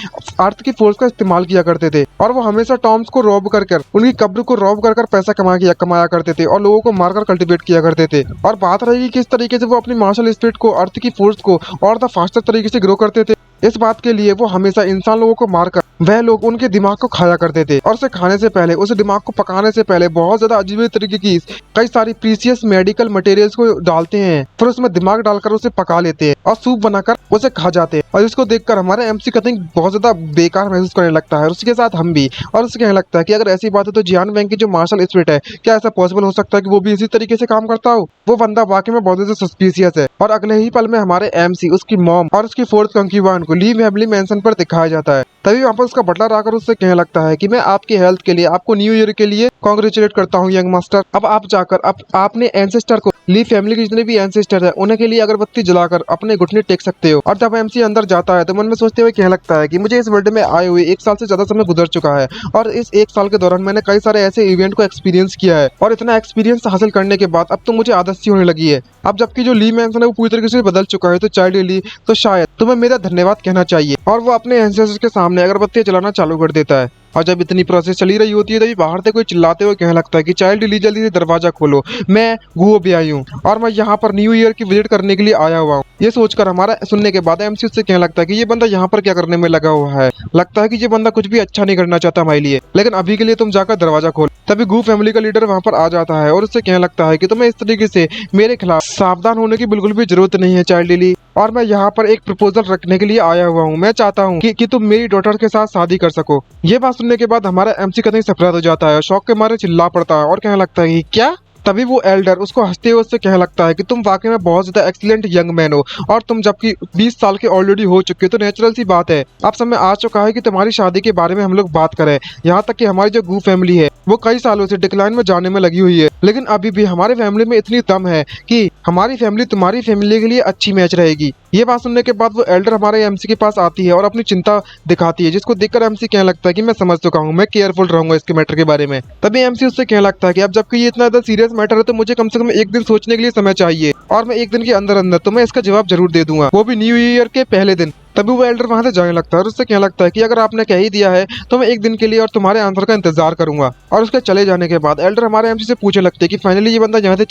अर्थ की फोर्स का इस्तेमाल किया करते थे और वो हमेशा टॉम्स को रॉब कर उनकी कब्र को रॉब कर पैसा कमाया करते थे और लोगों को मारकर कल्टिवेट किया करते थे। और बात रहेगी किस तरीके से वो अपनी मार्शल स्पिरिट को, अर्थ की फोर्स को और द फास्टर तरीके से ग्रो करते थे। इस बात के लिए वो हमेशा इंसान लोगों को मारकर वह लोग उनके दिमाग को खाया करते थे और उसे खाने से पहले, उसे दिमाग को पकाने से पहले बहुत ज्यादा अजीब तरीके की कई सारी प्रीसियस मेडिकल मटेरियल्स को डालते हैं, फिर उसमें दिमाग डालकर उसे पका लेते हैं और सूप बनाकर उसे खा जाते हैं। और इसको देखकर हमारे एमसी कथिंग बहुत ज्यादा बेकार महसूस करने लगता है, उसके साथ हम भी। और उसे कहने लगता है कि अगर ऐसी बात है तो जियान वैंग की जो मार्शल स्पिरिट है, क्या ऐसा पॉसिबल हो सकता है कि वो भी इसी तरीके से काम करता हो? वो बंदा वाकई में बहुत ज्यादा सस्पिशियस है। और अगले ही पल में हमारे एमसी, उसकी मॉम और उसकी 4th कंक्यूबाइन को ली फैमिली मेंशन पर दिखाया जाता है। तभी वहाँ पर उसका बटलर आकर उससे कहने लगता है कि मैं आपकी हेल्थ के लिए, आपको न्यू ईयर के लिए कांग्रेचुलेट करता हूँ यंग मास्टर। अब आप जाकर आपने एंसेस्टर को, ली फैमिली के जितने भी एंसेस्टर है उन्हें के लिए अगरबत्ती जलाकर अपने घुटने टेक सकते हो। और जब एमसी अंदर जाता है तो मन में सोचते हुए कहने लगता है कि मुझे इस वर्ल्ड में आए हुए 1 साल से ज्यादा समय गुजर चुका है और इस 1 साल के दौरान मैंने कई सारे ऐसे इवेंट को एक्सपीरियंस किया है और इतना एक्सपीरियंस हासिल करने के बाद अब तो मुझे आदत सी होने लगी है। अब जबकि जो ली मैंसन है वो पूरी तरीके से बदल चुका है, तो चाइल्ड ली, तो शायद तुम्हें मेरा धन्यवाद कहना चाहिए। और वो अपने एंसेस्टर्स के सामने अगरबत्तियां जलाना चालू कर देता है। और जब इतनी प्रोसेस चली रही होती है तभी बाहर से कोई चिल्लाते हुए कहने लगता है कि चाइल्ड ली जल्दी से दरवाजा खोलो, मैं गुओ भी आई हूँ और मैं यहाँ पर न्यू ईयर की विजिट करने के लिए आया हुआ हूँ। ये सोचकर हमारा सुनने के बाद एमसी उससे कहने लगता है कि ये बंदा यहाँ पर क्या करने में लगा हुआ है, लगता है कि ये बंदा कुछ भी अच्छा नहीं करना चाहता हमारे लिए, लेकिन अभी के लिए तुम जाकर दरवाजा खोल। तभी गू फैमिली का लीडर वहाँ पर आ जाता है और उससे कहने लगता है कि तुम्हें इस तरीके से मेरे खिलाफ सावधान होने की बिल्कुल भी जरूरत नहीं है चाइल्ड ली, और मैं यहाँ पर एक प्रपोजल रखने के लिए आया हुआ हूँ। मैं चाहता हूँ कि तुम मेरी डॉटर के साथ शादी कर सको। ये बात सुनने के बाद हमारा एमसी कतई सरप्राइज हो जाता है, शौक के मारे चिल्ला पड़ता है और कहने लगता है कि क्या? तभी वो एल्डर उसको हंसते हुए उससे कहने लगता है कि तुम वाकई में बहुत ज्यादा एक्सीलेंट यंग मैन हो और तुम जबकि 20 साल के ऑलरेडी हो चुके हो तो नेचुरल सी बात है, अब समय आ चुका है कि तुम्हारी शादी के बारे में हम लोग बात करें। यहाँ तक कि हमारी जो गू फैमिली है वो कई सालों से डिक्लाइन में जाने में लगी हुई है, लेकिन अभी भी हमारे फैमिली में इतनी दम है कि हमारी फैमिली तुम्हारी फैमिली के लिए अच्छी मैच रहेगी। ये बात सुनने के बाद वो एल्डर हमारे एमसी के पास आती है और अपनी चिंता दिखाती है, जिसको देखकर एमसी कहने लगता है कि मैं समझ चुका हूँ, मैं केयरफुल रहूंगा इसके मैटर के बारे में। तभी एमसी उससे कहने लगता है कि अब जबकि ये इतना ज्यादा सीरियस मैटर है तो मुझे कम से कम 1 दिन सोचने के लिए समय चाहिए और मैं 1 दिन के अंदर अंदर तुम्हें इसका जवाब जरूर दे दूंगा, वो भी न्यू ईयर के पहले दिन। तभी वो एल्डर वहां से जाने लगता है और उससे कहने लगता है कि अगर आपने कह ही दिया है तो मैं 1 दिन के लिए और तुम्हारे आंसर का इंतजार करूंगा। और उसके चले जाने के बाद एल्डर हमारे एमसी से पूछने लगते हैं कि फाइनली ये बंदा यहाँ से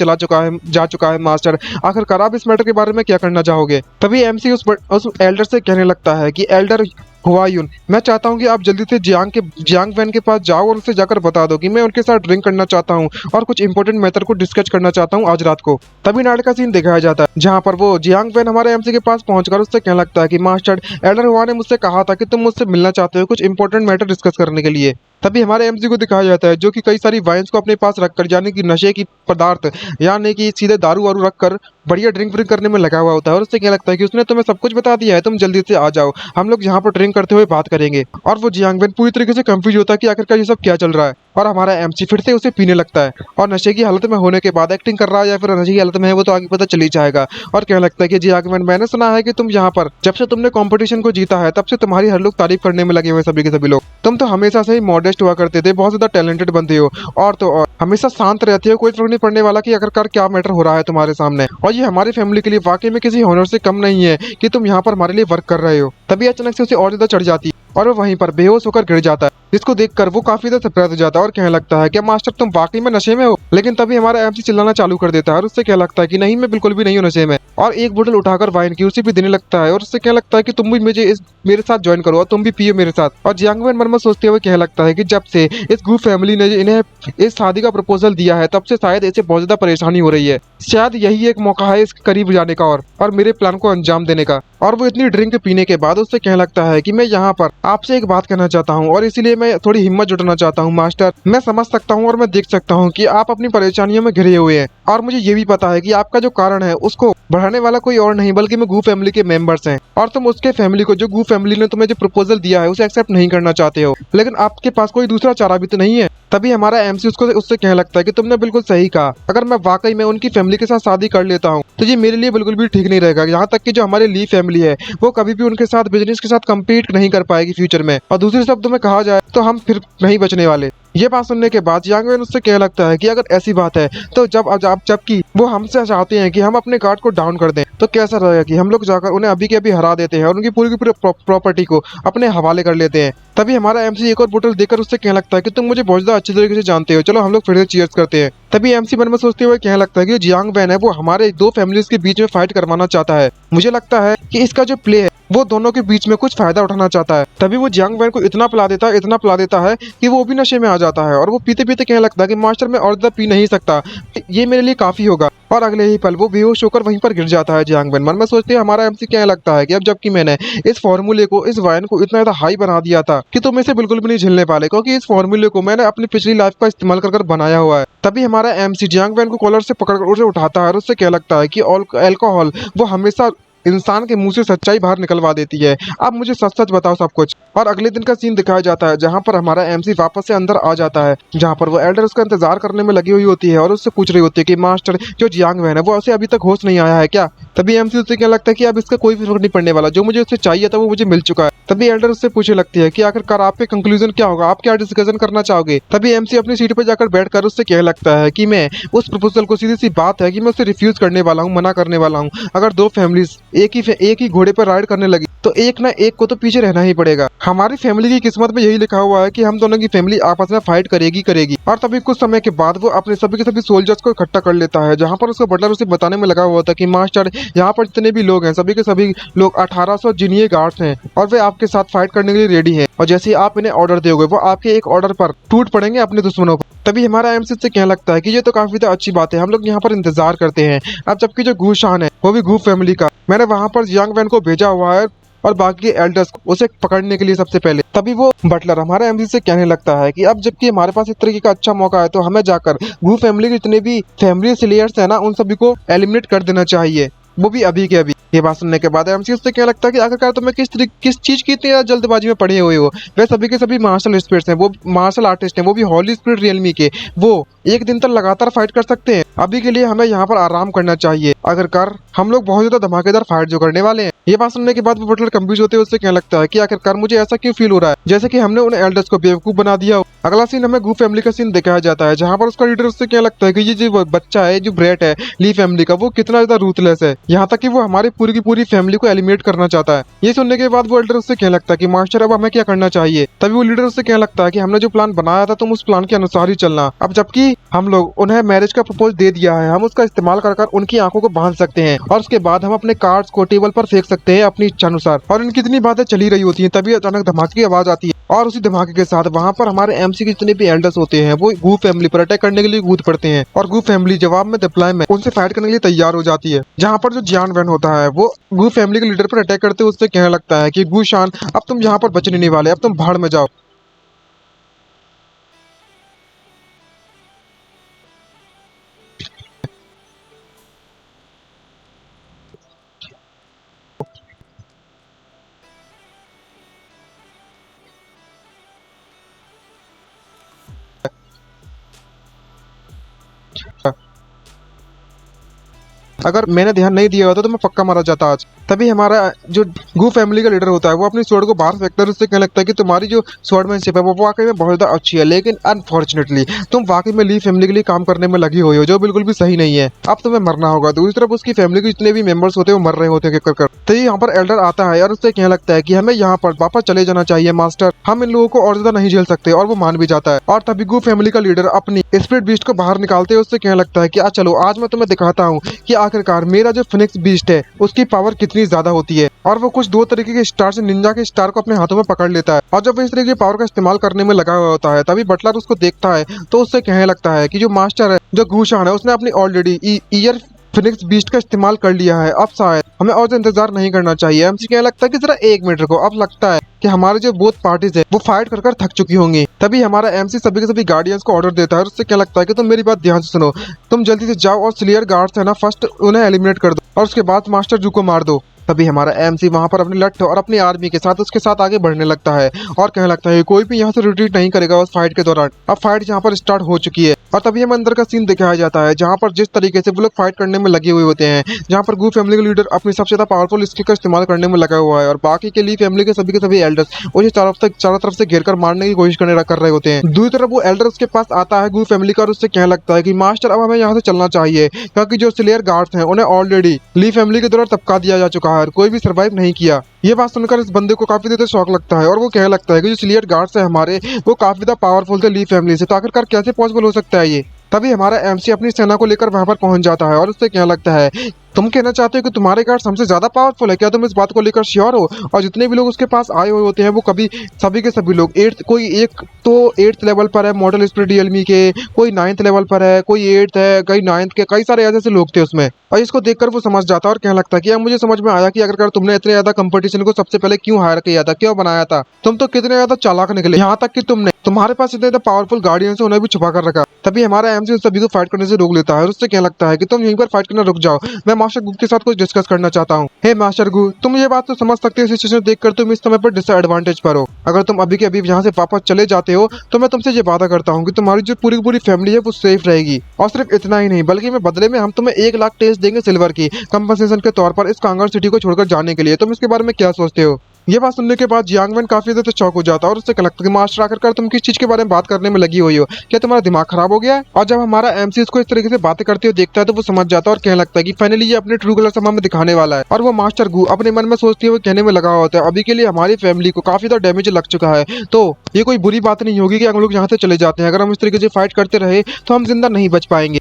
जा चुका है मास्टर, आखिरकार आप इस मैटर के बारे में क्या करना चाहोगे? तभी एमसी उस एल्डर से कहने लगता है कि एल्डर हुआयुन, मैं चाहता हूँ कि आप जल्दी से जियांग वैन के पास जाओ और उसे जाकर बता दो कि मैं उनके साथ ड्रिंक करना चाहता हूँ और कुछ इंपॉर्टेंट मैटर को डिस्कस करना चाहता हूँ आज रात को। तभी नाटक का सीन दिखाया जाता है जहाँ पर वो जियांग वैन हमारे एमसी के पास पहुंचकर उससे कहने लगता है कि मास्टर, एल्डर हुआ ने मुझसे कहा था कि तुम मुझसे मिलना चाहते हो कुछ इंपॉर्टेंट मैटर डिस्कस करने के लिए। तभी हमारे एमसी को दिखाया जाता है जो कि कई सारी वाइन्स को अपने पास रखकर, यानी कि नशे की पदार्थ, यानी कि सीधे दारू वारू रखकर बढ़िया ड्रिंक व्रिंक करने में लगा हुआ होता है और उससे क्या लगता है कि उसने तुम्हें सब कुछ बता दिया है, तुम जल्दी से आ जाओ, हम लोग यहाँ पर ड्रिंक करते हुए बात करेंगे। और वो जियांग वैन पूरी तरीके से कंफ्यूज होता है कि आखिरकार ये सब क्या चल रहा है और हमारा एमसी फिर से उसे पीने लगता है और नशे की हालत में होने के बाद एक्टिंग कर रहा है या फिर नशे की हालत में है वो तो आगे पता चल ही जाएगा। और कहने लगता है कि जियांग वैन, मैंने सुना है कि तुम यहाँ पर जब से तुमने कंपटीशन को जीता है तब से तुम्हारी हर लोग तारीफ करने में लगे हुए सभी के सभी लोग। तुम तो हमेशा से ही मॉडेस्ट हुआ करते थे, बहुत ज्यादा टैलेंटेड बनते हो और तो और हमेशा शांत रहती हो, कोई फर्क नहीं पड़ने वाला कि आखिरकार क्या मैटर हो रहा है तुम्हारे सामने, और ये हमारी फैमिली के लिए वाकई में किसी हॉनर से कम नहीं है कि तुम यहाँ पर हमारे लिए वर्क कर रहे हो। तभी अचानक से उसे और ज्यादा चढ़ जाती है और वो वहीं पर बेहोश होकर गिर जाता है, जिसको देखकर वो काफी ज्यादा सरप्राइज हो जाता है और कहने लगता है कि मास्टर तुम वाकई में नशे में हो। लेकिन तभी हमारा एमसी चिल्लाना चालू कर देता है और उससे क्या लगता है कि नहीं, मैं बिल्कुल भी नहीं हूँ नशे में, और एक बोतल उठाकर वाइन की उसे भी देने लगता है और उससे क्या लगता है कि तुम भी मेरे साथ ज्वाइन करो और तुम भी पियो मेरे साथ। और जियांग वैन मन में सोचते हुए कहने लगता है कि जब से इस गू फैमिली ने इन्हें इस शादी का प्रपोजल दिया है तब से शायद इसे बहुत ज्यादा परेशानी हो रही है, शायद यही एक मौका है इसके करीब जाने का और मेरे प्लान को अंजाम देने का। और वो इतनी ड्रिंक पीने के बाद उससे कहने लगता है कि मैं यहाँ पर आपसे एक बात कहना चाहता हूँ और इसीलिए मैं थोड़ी हिम्मत जुटाना चाहता हूँ मास्टर। मैं समझ सकता हूँ और मैं देख सकता हूँ कि आप अपनी परेशानियों में घिरे हुए हैं और मुझे ये भी पता है कि आपका जो कारण है उसको बढ़ाने वाला कोई और नहीं बल्कि मैं गू फैमिली के मेंबर्स हैं, और तुम उसके फैमिली को, जो गू फैमिली ने तुम्हें जो प्रपोजल दिया है उसे एक्सेप्ट नहीं करना चाहते हो, लेकिन आपके पास कोई दूसरा चारा भी तो नहीं है। तभी हमारा एमसी उससे कहने लगता है कि तुमने बिल्कुल सही कहा, अगर मैं वाकई में उनकी फैमिली के साथ शादी कर लेता हूँ तो ये मेरे लिए बिल्कुल भी ठीक नहीं रहेगा। यहाँ तक कि जो हमारी ली फैमिली है वो कभी भी उनके साथ बिजनेस के साथ कम्पीट नहीं कर पाएगी फ्यूचर में, और दूसरे शब्दों में कहा जाए तो हम फिर नहीं बचने वाले। ये बात सुनने के बाद जियांग वैन उससे कहने लगता है कि अगर ऐसी बात है तो जबकि वो हमसे चाहते हैं कि हम अपने गार्ड को डाउन कर दें तो कैसा रहेगा कि हम लोग जाकर उन्हें अभी के अभी हरा देते हैं और उनकी पूरी की पूरी प्रॉपर्टी को अपने हवाले कर लेते हैं। तभी हमारा एमसी एक और बोतल देकर उससे कहने लगता है कि तुम मुझे बहुत ज्यादा अच्छी तरीके से जानते हो, चलो हम लोग फिर से चीयर्स करते हैं। तभी एमसी मन में सोचते हुए कहने लगता है कि जियांग वैन है वो हमारे दो फैमिलीज के बीच में फाइट करवाना चाहता है, मुझे लगता है कि इसका जो प्ले है वो दोनों के बीच में कुछ फायदा उठाना चाहता है। तभी वो जियांग वैन को इतना पिला देता है कि वो भी नशे में आ जाता है और वो पीते पीते कहने लगता है कि मास्टर मैं और ज्यादा पी नहीं सकता, ये मेरे लिए काफी होगा, और अगले ही पल वो बेहोश होकर वहीं पर गिर जाता है। जियांग वैन मन में सोचते हैं हमारा एमसी कहने लगता है कि अब जबकि मैंने इस फॉर्मूले को, इस वाइन को इतना ज्यादा हाई बना दिया था कि तुम इसे बिल्कुल भी नहीं झेलने वाले, क्योंकि इस फॉर्मूले को मैंने अपनी पिछली लाइफ का इस्तेमाल कर बनाया हुआ है। तभी हमारा एमसी जियांग वैन को कॉलर से पकड़कर उसे उठाता है और उससे कहने लगता है कि अल्कोहल वो हमेशा इंसान के मुंह से सच्चाई बाहर निकलवा देती है, अब मुझे सच सच बताओ सब कुछ। और अगले दिन का सीन दिखाया जाता है जहां पर हमारा एमसी वापस से अंदर आ जाता है, जहां पर वो एल्डर उसका इंतजार करने में लगी हुई होती है और उससे पूछ रही होती है कि मास्टर जो जियांग वैन है वो उसे अभी तक होश नहीं आया है क्या। तभी एमसी उससे क्या लगता है कि अब इसका कोई भी फर्क नहीं पड़ने वाला, जो मुझे उससे चाहिए था वो मुझे मिल चुका है। तभी एल्डर उससे पूछने लगती है कि आखिरकार आपके कंक्लूजन क्या होगा, आप क्या डिस्कशन करना चाहोगे। तभी एमसी अपनी सीट पर जाकर बैठकर उससे कहने लगता है कि मैं उस प्रपोजल को, सीधी सी बात है कि मैं उसे रिफ्यूज करने वाला हूँ, मना करने वाला हूँ। अगर दो फैमिलीज एक ही घोड़े पर राइड करने लगी तो एक ना एक को तो पीछे रहना ही पड़ेगा। हमारी फैमिली की किस्मत में यही लिखा हुआ है कि हम दोनों की फैमिली आपस में फाइट करेगी। और तभी कुछ समय के बाद वो अपने सभी के सभी सोल्जर्स को इकट्ठा कर लेता है, जहां पर उसका बटलर उसे बताने में लगा हुआ था कि मास्टर यहाँ पर जितने भी लोग हैं सभी के सभी लोग 1800 जिनिए गार्ड्स हैं और वे आपके साथ फाइट करने के लिए रेडी हैं, और जैसे ही आप इन्हें ऑर्डर दोगे वो आपके एक ऑर्डर पर टूट पड़ेंगे अपने दुश्मनों पर। तभी हमारा एमसी से कहने लगता है कि ये तो काफी अच्छी बात है, हम लोग यहाँ पर इंतजार करते हैं। अब जबकि जो गू शान है वो भी गू फैमिली का, मैंने वहां पर जियांग वैन को भेजा हुआ है और बाकी एल्डर्स उसे पकड़ने के लिए सबसे पहले। तभी वो बटलर हमारे एमसी से कहने लगता है कि अब जबकि हमारे पास इस तरीके का अच्छा मौका है तो हमें जाकर गू फैमिली के जितने भी फैमिली स्लेयर्स है ना उन सभी को एलिमिनेट कर देना चाहिए, वो भी अभी के अभी। ये बात सुनने के बाद एमसी उससे क्या लगता है कि आखिरकार तुम्हें किस चीज की इतनी जल्दबाजी में पड़े हुए हो, वे सभी के सभी मार्शल स्पिरिट्स हैं, वो मार्शल आर्टिस्ट हैं, वो भी हॉली स्पिरिट रियलमी के, वो एक दिन तक लगातार फाइट कर सकते हैं, अभी के लिए हमें यहाँ पर आराम करना चाहिए, आखिरकार हम लोग बहुत ज्यादा धमाकेदार फाइट जो करने वाले हैं। ये बात सुनने के बाद वो बटलर कंफ्यूज होते हुए उससे कहने लगता है कि आखिरकार मुझे ऐसा क्यों फील हो रहा है जैसे कि हमने उन एल्डर्स को बेवकूफ बना दिया हो। अगला सीन हमें गू फैमिली का सीन दिखाया जाता है जहां पर उसका लीडर उससे क्या लगता है कि ये जो बच्चा है, जो ब्रेट है ली फैमिली का, वो कितना ज्यादा रूथलेस है, यहाँ तक कि वो हमारे पूरी की पूरी फैमिली को एलिमिनेट करना चाहता है। ये सुनने के बाद वो एल्डर उससे कहने लगता है कि मास्टर अब हमें क्या करना चाहिए। तभी वो लीडर उससे कहने लगता है कि हमने जो प्लान बनाया था तुम उस प्लान के अनुसार ही चलना। अब जबकि हम लोग उन्हें मैरिज का प्रपोज दे दिया है, हम उसका इस्तेमाल कर उनकी आंखों को बांध सकते हैं और उसके बाद हम अपने कार्ड्स को टेबल पर फेंक सकते हैं अपनी इच्छा अनुसार। और इनकी इतनी बातें चली रही होती हैं, तभी अचानक धमाके की आवाज आती है और उसी धमाके के साथ वहां पर हमारे एमसी के जितने भी एल्डर्स होते हैं वो गू फैमिली पर अटैक करने के लिए कूद पड़ते हैं और गू फैमिली जवाब में रिप्लाई में उनसे फाइट करने के लिए तैयार हो जाती है। जहां पर जो जियान वैन होता है वो गू फैमिली के लीडर पर अटैक करते हुए उससे कहने लगता है कि गू शान अब तुम यहाँ पर बचने नहीं वाले, अब तुम भाड़ में जाओ। अगर मैंने ध्यान नहीं दिया होता तो मैं पक्का मारा जाता आज। तभी हमारा जो गू फैमिली का लीडर होता है वो अपनी स्वॉर्ड को बाहर फेंकता है, उससे कहने लगता है कि तुम्हारी जो स्वॉर्डमैनशिप है वो वाकई में बहुत ज्यादा अच्छी है, लेकिन अनफॉर्चुनेटली तुम वाकई में ली फैमिली के लिए काम करने में लगी हुई हो, जो बिल्कुल भी सही नहीं है। अब तुम्हें मरना होगा। दूसरी तरफ उसकी फैमिली के जितने भी मेंबर्स होते हैं वो मर रहे होते हैं कर। तो यहाँ पर एल्डर आता है और उससे कहने लगता है कि हमें यहाँ पर वापस चले जाना चाहिए मास्टर, हम इन लोगों को और ज्यादा नहीं झेल सकते, और वो मान भी जाता है। और तभी गू फैमिली का लीडर अपनी स्पिरिट बीस्ट को बाहर निकालते हैं, उससे कहने लगता है कि चलो आज मैं तुम्हें दिखाता हूँ कि आखिरकार मेरा जो फिनिक्स बीस्ट है उसकी पावर कितनी ज्यादा होती है। और वो कुछ दो तरीके के स्टार से निंजा के स्टार को अपने हाथों में पकड़ लेता है और जब वो इस तरीके की पावर का इस्तेमाल करने में लगा हुआ होता है तभी बटलर उसको देखता है तो उससे कहने लगता है कि जो मास्टर है, जो गूशान है, उसने अपनी ऑलरेडी ईयर फिनिक्स बीस्ट का इस्तेमाल कर लिया है, अब शायद हमें और इंतजार नहीं करना चाहिए। एमसी कहने लगता है कि जरा एक मिनट रुको, अब लगता है कि हमारे जो बोथ पार्टीज है वो फाइट कर थक चुकी होंगी। तभी हमारा एमसी सभी के सभी गार्डियंस को ऑर्डर देता है और उससे क्या लगता है कि तुम मेरी बात ध्यान से सुनो, तुम जल्दी से जाओ और स्लेयर गार्ड्स है ना फर्स्ट उन्हें एलिमिनेट कर दो और उसके बाद मास्टर जू को मार दो। तभी हमारा एमसी वहां पर अपने लट्ठ और अपनी आर्मी के साथ उसके साथ आगे बढ़ने लगता है और कहने लगता है कोई भी यहाँ से रिट्रीट नहीं करेगा उस फाइट के दौरान। अब फाइट यहाँ पर स्टार्ट हो चुकी है और तभी हमें अंदर का सीन दिखाया जाता है जहाँ पर जिस तरीके से वो लोग फाइट करने में लगे हुए होते हैं, जहाँ पर गू फैमिली का लीडर अपनी सबसे ज्यादा पावरफुल स्किल का इस्तेमाल करने में लगा हुआ है और बाकी के ली फैमिली के सभी एल्डर्स उसे चारों तरफ से घेर कर मारने की कोशिश कर रहे होते हैं। दूसरी तरफ वो एल्डर उसके पास आता है गू फैमिली का और उससे कहने लगता है कि मास्टर अब हमें यहाँ से चलना चाहिए क्योंकि जो स्लेयर गार्ड्स हैं उन्हें ऑलरेडी ली फैमिली के द्वारा तबका दिया जा चुका है, कोई भी सर्वाइव नहीं किया। ये बात सुनकर इस बंदे को काफी ज्यादा शौक लगता है और वो कहने लगता है कि जो स्लेयर गार्ड्स है हमारे वो काफी ज्यादा पावरफुल थे ली फैमिली से, तो आखिरकार कैसे पॉसिबल हो सकता है ये। तभी हमारा एमसी अपनी सेना को लेकर वहां पर पहुंच जाता है और उससे कहने लगता है तुम कहना चाहते हो कि तुम्हारे गार्ड्स हमसे ज्यादा पावरफुल है, क्या तुम इस बात को लेकर श्योर हो? और जितने भी लोग उसके पास आए हुए होते हैं वो कभी सभी के सभी लोग कोई एक तो 8th लेवल पर है मॉडल स्पिरिट रियलमी के, कोई 9th लेवल पर है, कोई 8th है, कई 9th के, कई सारे ऐसे लोग थे उसमें। और इसको देखकर वो समझ जाता है और कहने लगता है कि अब मुझे समझ में आया कि अगर तुमने इतने ज्यादा कंपटीशन को सबसे पहले क्यों हायर किया था, क्यों बनाया था, तुम तो कितने ज्यादा चालाक निकले, यहाँ तक कि तुमने तुम्हारे पास इतने ज्यादा पावरफुल गार्डियंस है उन्हें भी छुपा कर रखा। तभी हमारा एमसी उन सभी को फाइट करने से रोक लेता है और उससे कहने लगता है कि तुम यहीं पर फाइट करना रुक जाओ, मैं मास्टर गू के साथ कुछ डिस्कस करना चाहता हूँ। हे मास्टर गू, तुम ये बात तो समझ सकते हो सिचुएशन देखकर तुम इस समय पर डिसएडवांटेज पर हो। अगर तुम अभी के अभी यहाँ से वापस चले जाते हो तो मैं तुमसे ये वादा करता हूँ कि तुम्हारी जो पूरी पूरी फैमिली है वो सेफ रहेगी। और सिर्फ इतना ही नहीं बल्कि मैं बदले में हम तुम्हें 1 लाख टेस्ट देंगे सिल्वर की कंपनसेशन के तौर पर इस कांगर सिटी को छोड़कर जाने के लिए। तुम इसके बारे में क्या सोचते हो? ये बात सुनने के बाद जियांगमैन काफी ज्यादा शॉक हो जाता है और उससे कहने लगता है कि मास्टर आखिरकार तुम किस चीज के बारे में बात करने में लगी हुई हो, क्या तुम्हारा दिमाग खराब हो गया है? और जब हमारा एमसी इसको इस तरीके से बातें करते हुए देखता है तो वो समझ जाता है और कहने लगता है कि फाइनली ये अपने ट्रू कलर हमें दिखाने वाला है। और वो मास्टर गू अपने मन में सोचते हुए कहने में लगा होता है अभी के लिए हमारी फैमिली को काफी ज्यादा डैमेज लग चुका है, तो ये कोई बुरी बात नहीं होगी कि हम लोग यहाँ से चले जाते हैं। अगर हम इस तरीके से फाइट करते रहे तो हम जिंदा नहीं बच पाएंगे।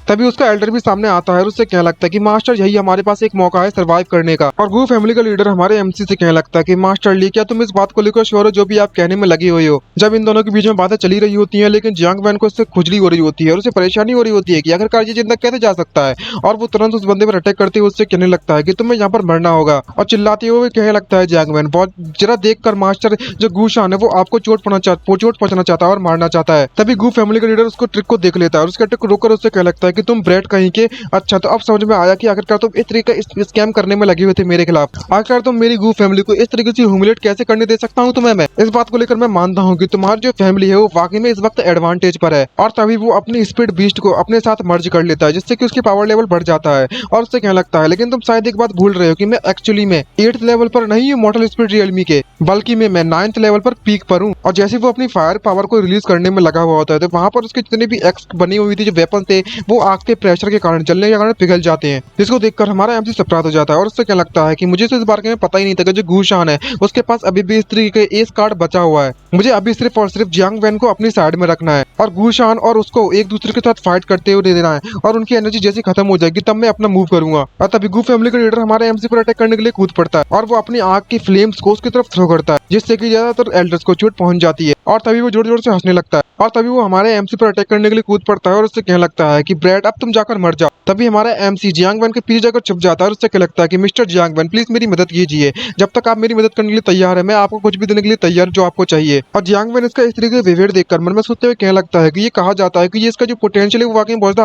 तभी उसका एल्डर भी सामने आता है और उससे कहने लगता है कि मास्टर यही हमारे पास एक मौका है सरवाइव करने का। और गू फैमिली का लीडर हमारे एमसी से कहने लगता है कि मास्टर ली, क्या तुम इस बात को लेकर श्योर हो जो भी आप कहने में लगी हुई हो? जब इन दोनों के बीच में बातें चली रही होती हैं लेकिन जियांगमैन को इससे खुजली हो रही होती है और उसे परेशानी हो रही होती है कि आखिरकार ये जिंदा कैसे जा सकता है। और वो तुरंत उस बंदे पर अटैक करते हुए उससे कहने लगता है कि तुम्हें यहाँ पर मरना होगा। और चिल्लाते हुए कहने लगता है जियांगमैन, बहुत जरा देखकर मास्टर जो गूशान है वो आपको चोट पहुंचाना चाहता है और मारना चाहता है। तभी गू फैमिली का लीडर उसको ट्रिक को देख लेता है और उसके अटैक को रोककर उससे कहने लगता है कि तुम ब्रेड कहीं के, अच्छा तो अब समझ में आया कि आखिरकार तुम इस तरीके का स्कैम करने में लगे हुए थे मेरे खिलाफ। आखिरकार तुम मेरी गू फैमिली को इस तरीके से ह्यूमिलेट कैसे करने दे सकता हूँ तुम्हें मैं? इस बात को लेकर मैं मानता हूँ कि तुम्हारी जो फैमिली है वो वाकई में इस वक्त एडवांटेज पर है। और तभी वो अपनी स्पीड बीस्ट को अपने साथ मर्ज कर लेता है जिससे कि उसकी पावर लेवल बढ़ जाता है और उससे कहने लगता है लेकिन तुम शायद एक बात भूल रहे हो कि मैं एक्चुअली में 8th लेवल पर नहीं हूँ मॉडल स्पीड रियलमी के, बल्कि मैं 9th लेवल पर पीक पर हूँ। और जैसे वो अपनी फायर पावर को रिलीज करने में लगा हुआ होता है तो वहां पर उसके जितने भी एक्स बनी हुई थी जो वेपन थे वो आग के प्रेशर के कारण, जलने के कारण पिघल जाते हैं, जिसको देखकर हमारा एमसी सरप्राइज हो जाता है और उससे क्या लगता है कि मुझे तो इस बारे में पता ही नहीं था कि जो गूशान है उसके पास अभी भी इस तरीके का एस कार्ड बचा हुआ है। मुझे अभी सिर्फ और सिर्फ जियांग वैन को अपनी साइड में रखना है और गूशान और उसको एक दूसरे के साथ फाइट करते हुए देना है, और उनकी एनर्जी जैसी खत्म हो जाएगी तब मैं अपना मूव करूंगा। और तभी गू फैमिली का लीडर हमारे एमसी पर अटैक करने के लिए कूद पड़ता है और वो अपनी आग की फ्लेम्स को उसकी तरफ थ्रो करता है, जिससे कि ज्यादातर एल्डर्स को चोट पहुंच जाती है। और तभी वो जोर जोर से हंसने लगता है और तभी वो हमारे एमसी पर अटैक करने के लिए कूद पड़ता है और उससे कहने लगता है कि ब्रैड अब तुम जाकर मर जाओ। तभी हमारा एमसी जियांग वैन के पीछे जाकर छुप जाता है और उससे क्या लगता है कि मिस्टर जियांग वैन प्लीज मेरी मदद कीजिए, जब तक आप मेरी मदद करने के लिए तैयार है मैं आपको कुछ भी देने के लिए तैयार जो आपको चाहिए। और जियांग वैन इसका इस तरीके से बिहेवियर देखकर मन में सोचते हुए कहने लगता है कि ये कहा जाता है कि ये इसका जो पोटेंशियल है वो वाकई बहुत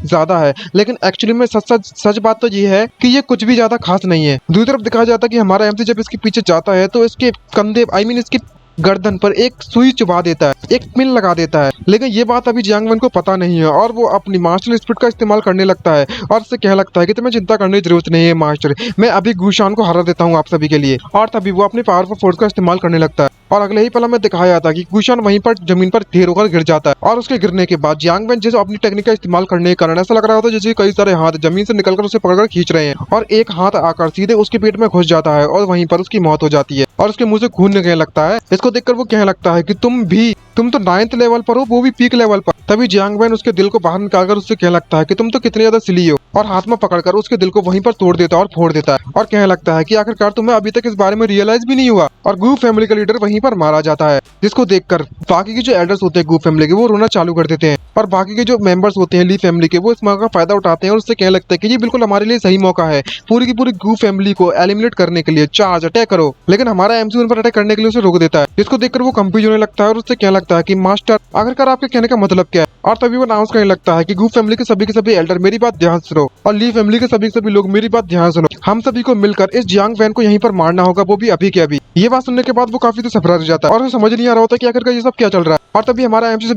ज्यादा है, लेकिन एक्चुअली में सच बात तो ये है कि ये कुछ भी ज्यादा खास नहीं है। दूसरी तरफ दिखाया जाता है कि हमारा एमसी जब इसके पीछे जाता है तो इसके कंधे इसकी गर्दन पर एक सुई चुभा देता है, एक पिन लगा देता है, लेकिन ये बात अभी जियांग वैन को पता नहीं है और वो अपनी मार्शल स्पिरिट का इस्तेमाल करने लगता है और उससे कहने लगता है कि तुम्हें चिंता करने की जरूरत नहीं है मास्टर, मैं अभी गूशान को हरा देता हूँ आप सभी के लिए। और तभी वो अपनी पावरफुल फोर्स का इस्तेमाल करने लगता है और अगले ही पल में दिखाया जाता है कि गूशान वहीं पर जमीन पर ढेर होकर गिर जाता है और उसके गिरने के बाद जियांग वैन जैसे अपनी टेक्निक का इस्तेमाल करने के कारण ऐसा लग रहा होता है जैसे कई सारे हाथ जमीन से निकलकर उसे पकड़कर खींच रहे हैं और एक हाथ आकर सीधे उसके पेट में घुस जाता है और वहीं पर उसकी मौत हो जाती है और उसके मुंह से खून निकलने लगता है। इसको देखकर वो कहने लगता है कि तुम तो 9th लेवल पर हो, वो भी पीक लेवल पर। तभी जियांग वैन उसके दिल को बाहर निकालकर उससे कहने लगता है कि तुम तो कितने ज्यादा सिली हो, और हाथ में पकड़कर उसके दिल को वहीं पर तोड़ देता है और फोड़ देता है और कहने लगता है कि आखिरकार तुम्हें अभी तक इस बारे में रियलाइज भी नहीं हुआ। और गू फैमिली का लीडर वहीं पर मारा जाता है, जिसको देखकर बाकी के जो एल्डर्स होते हैं गू फैमिली के वो रोना चालू कर देते हैं और बाकी के जो मेंबर्स होते हैं ली फैमिली के वो इस मौका का फायदा उठाते हैं और उससे कहने लगता है कि ये बिल्कुल हमारे लिए सही मौका है पूरी की पूरी गू फैमिली को एलिमिनेट करने के लिए, चार्ज अटैक करो। लेकिन हमारा एमसी उन पर अटैक करने के लिए उसे रोक देता है, जिसको देखकर वो कंफ्यूज होने लगता है और उससे कहने लगता है कि मास्टर आखिरकार आपके कहने का मतलब क्या है। और तभी वो अनाउंस करने लगता है कि गू फैमिली के सभी एल्डर मेरी बात ध्यान से सुनो और ली फैमिली के सभी लोग मेरी बात ध्यान सुनो, हम सभी को मिलकर इस जियांग वैन को यहीं पर मारना होगा, वो भी अभी के अभी। ये बात सुनने के बाद वो काफी सरप्राइज हो जाता है और उसे समझ नहीं आ रहा होता कि आखिरकार ये सब क्या चल रहा है। और तभी हमारा एमसी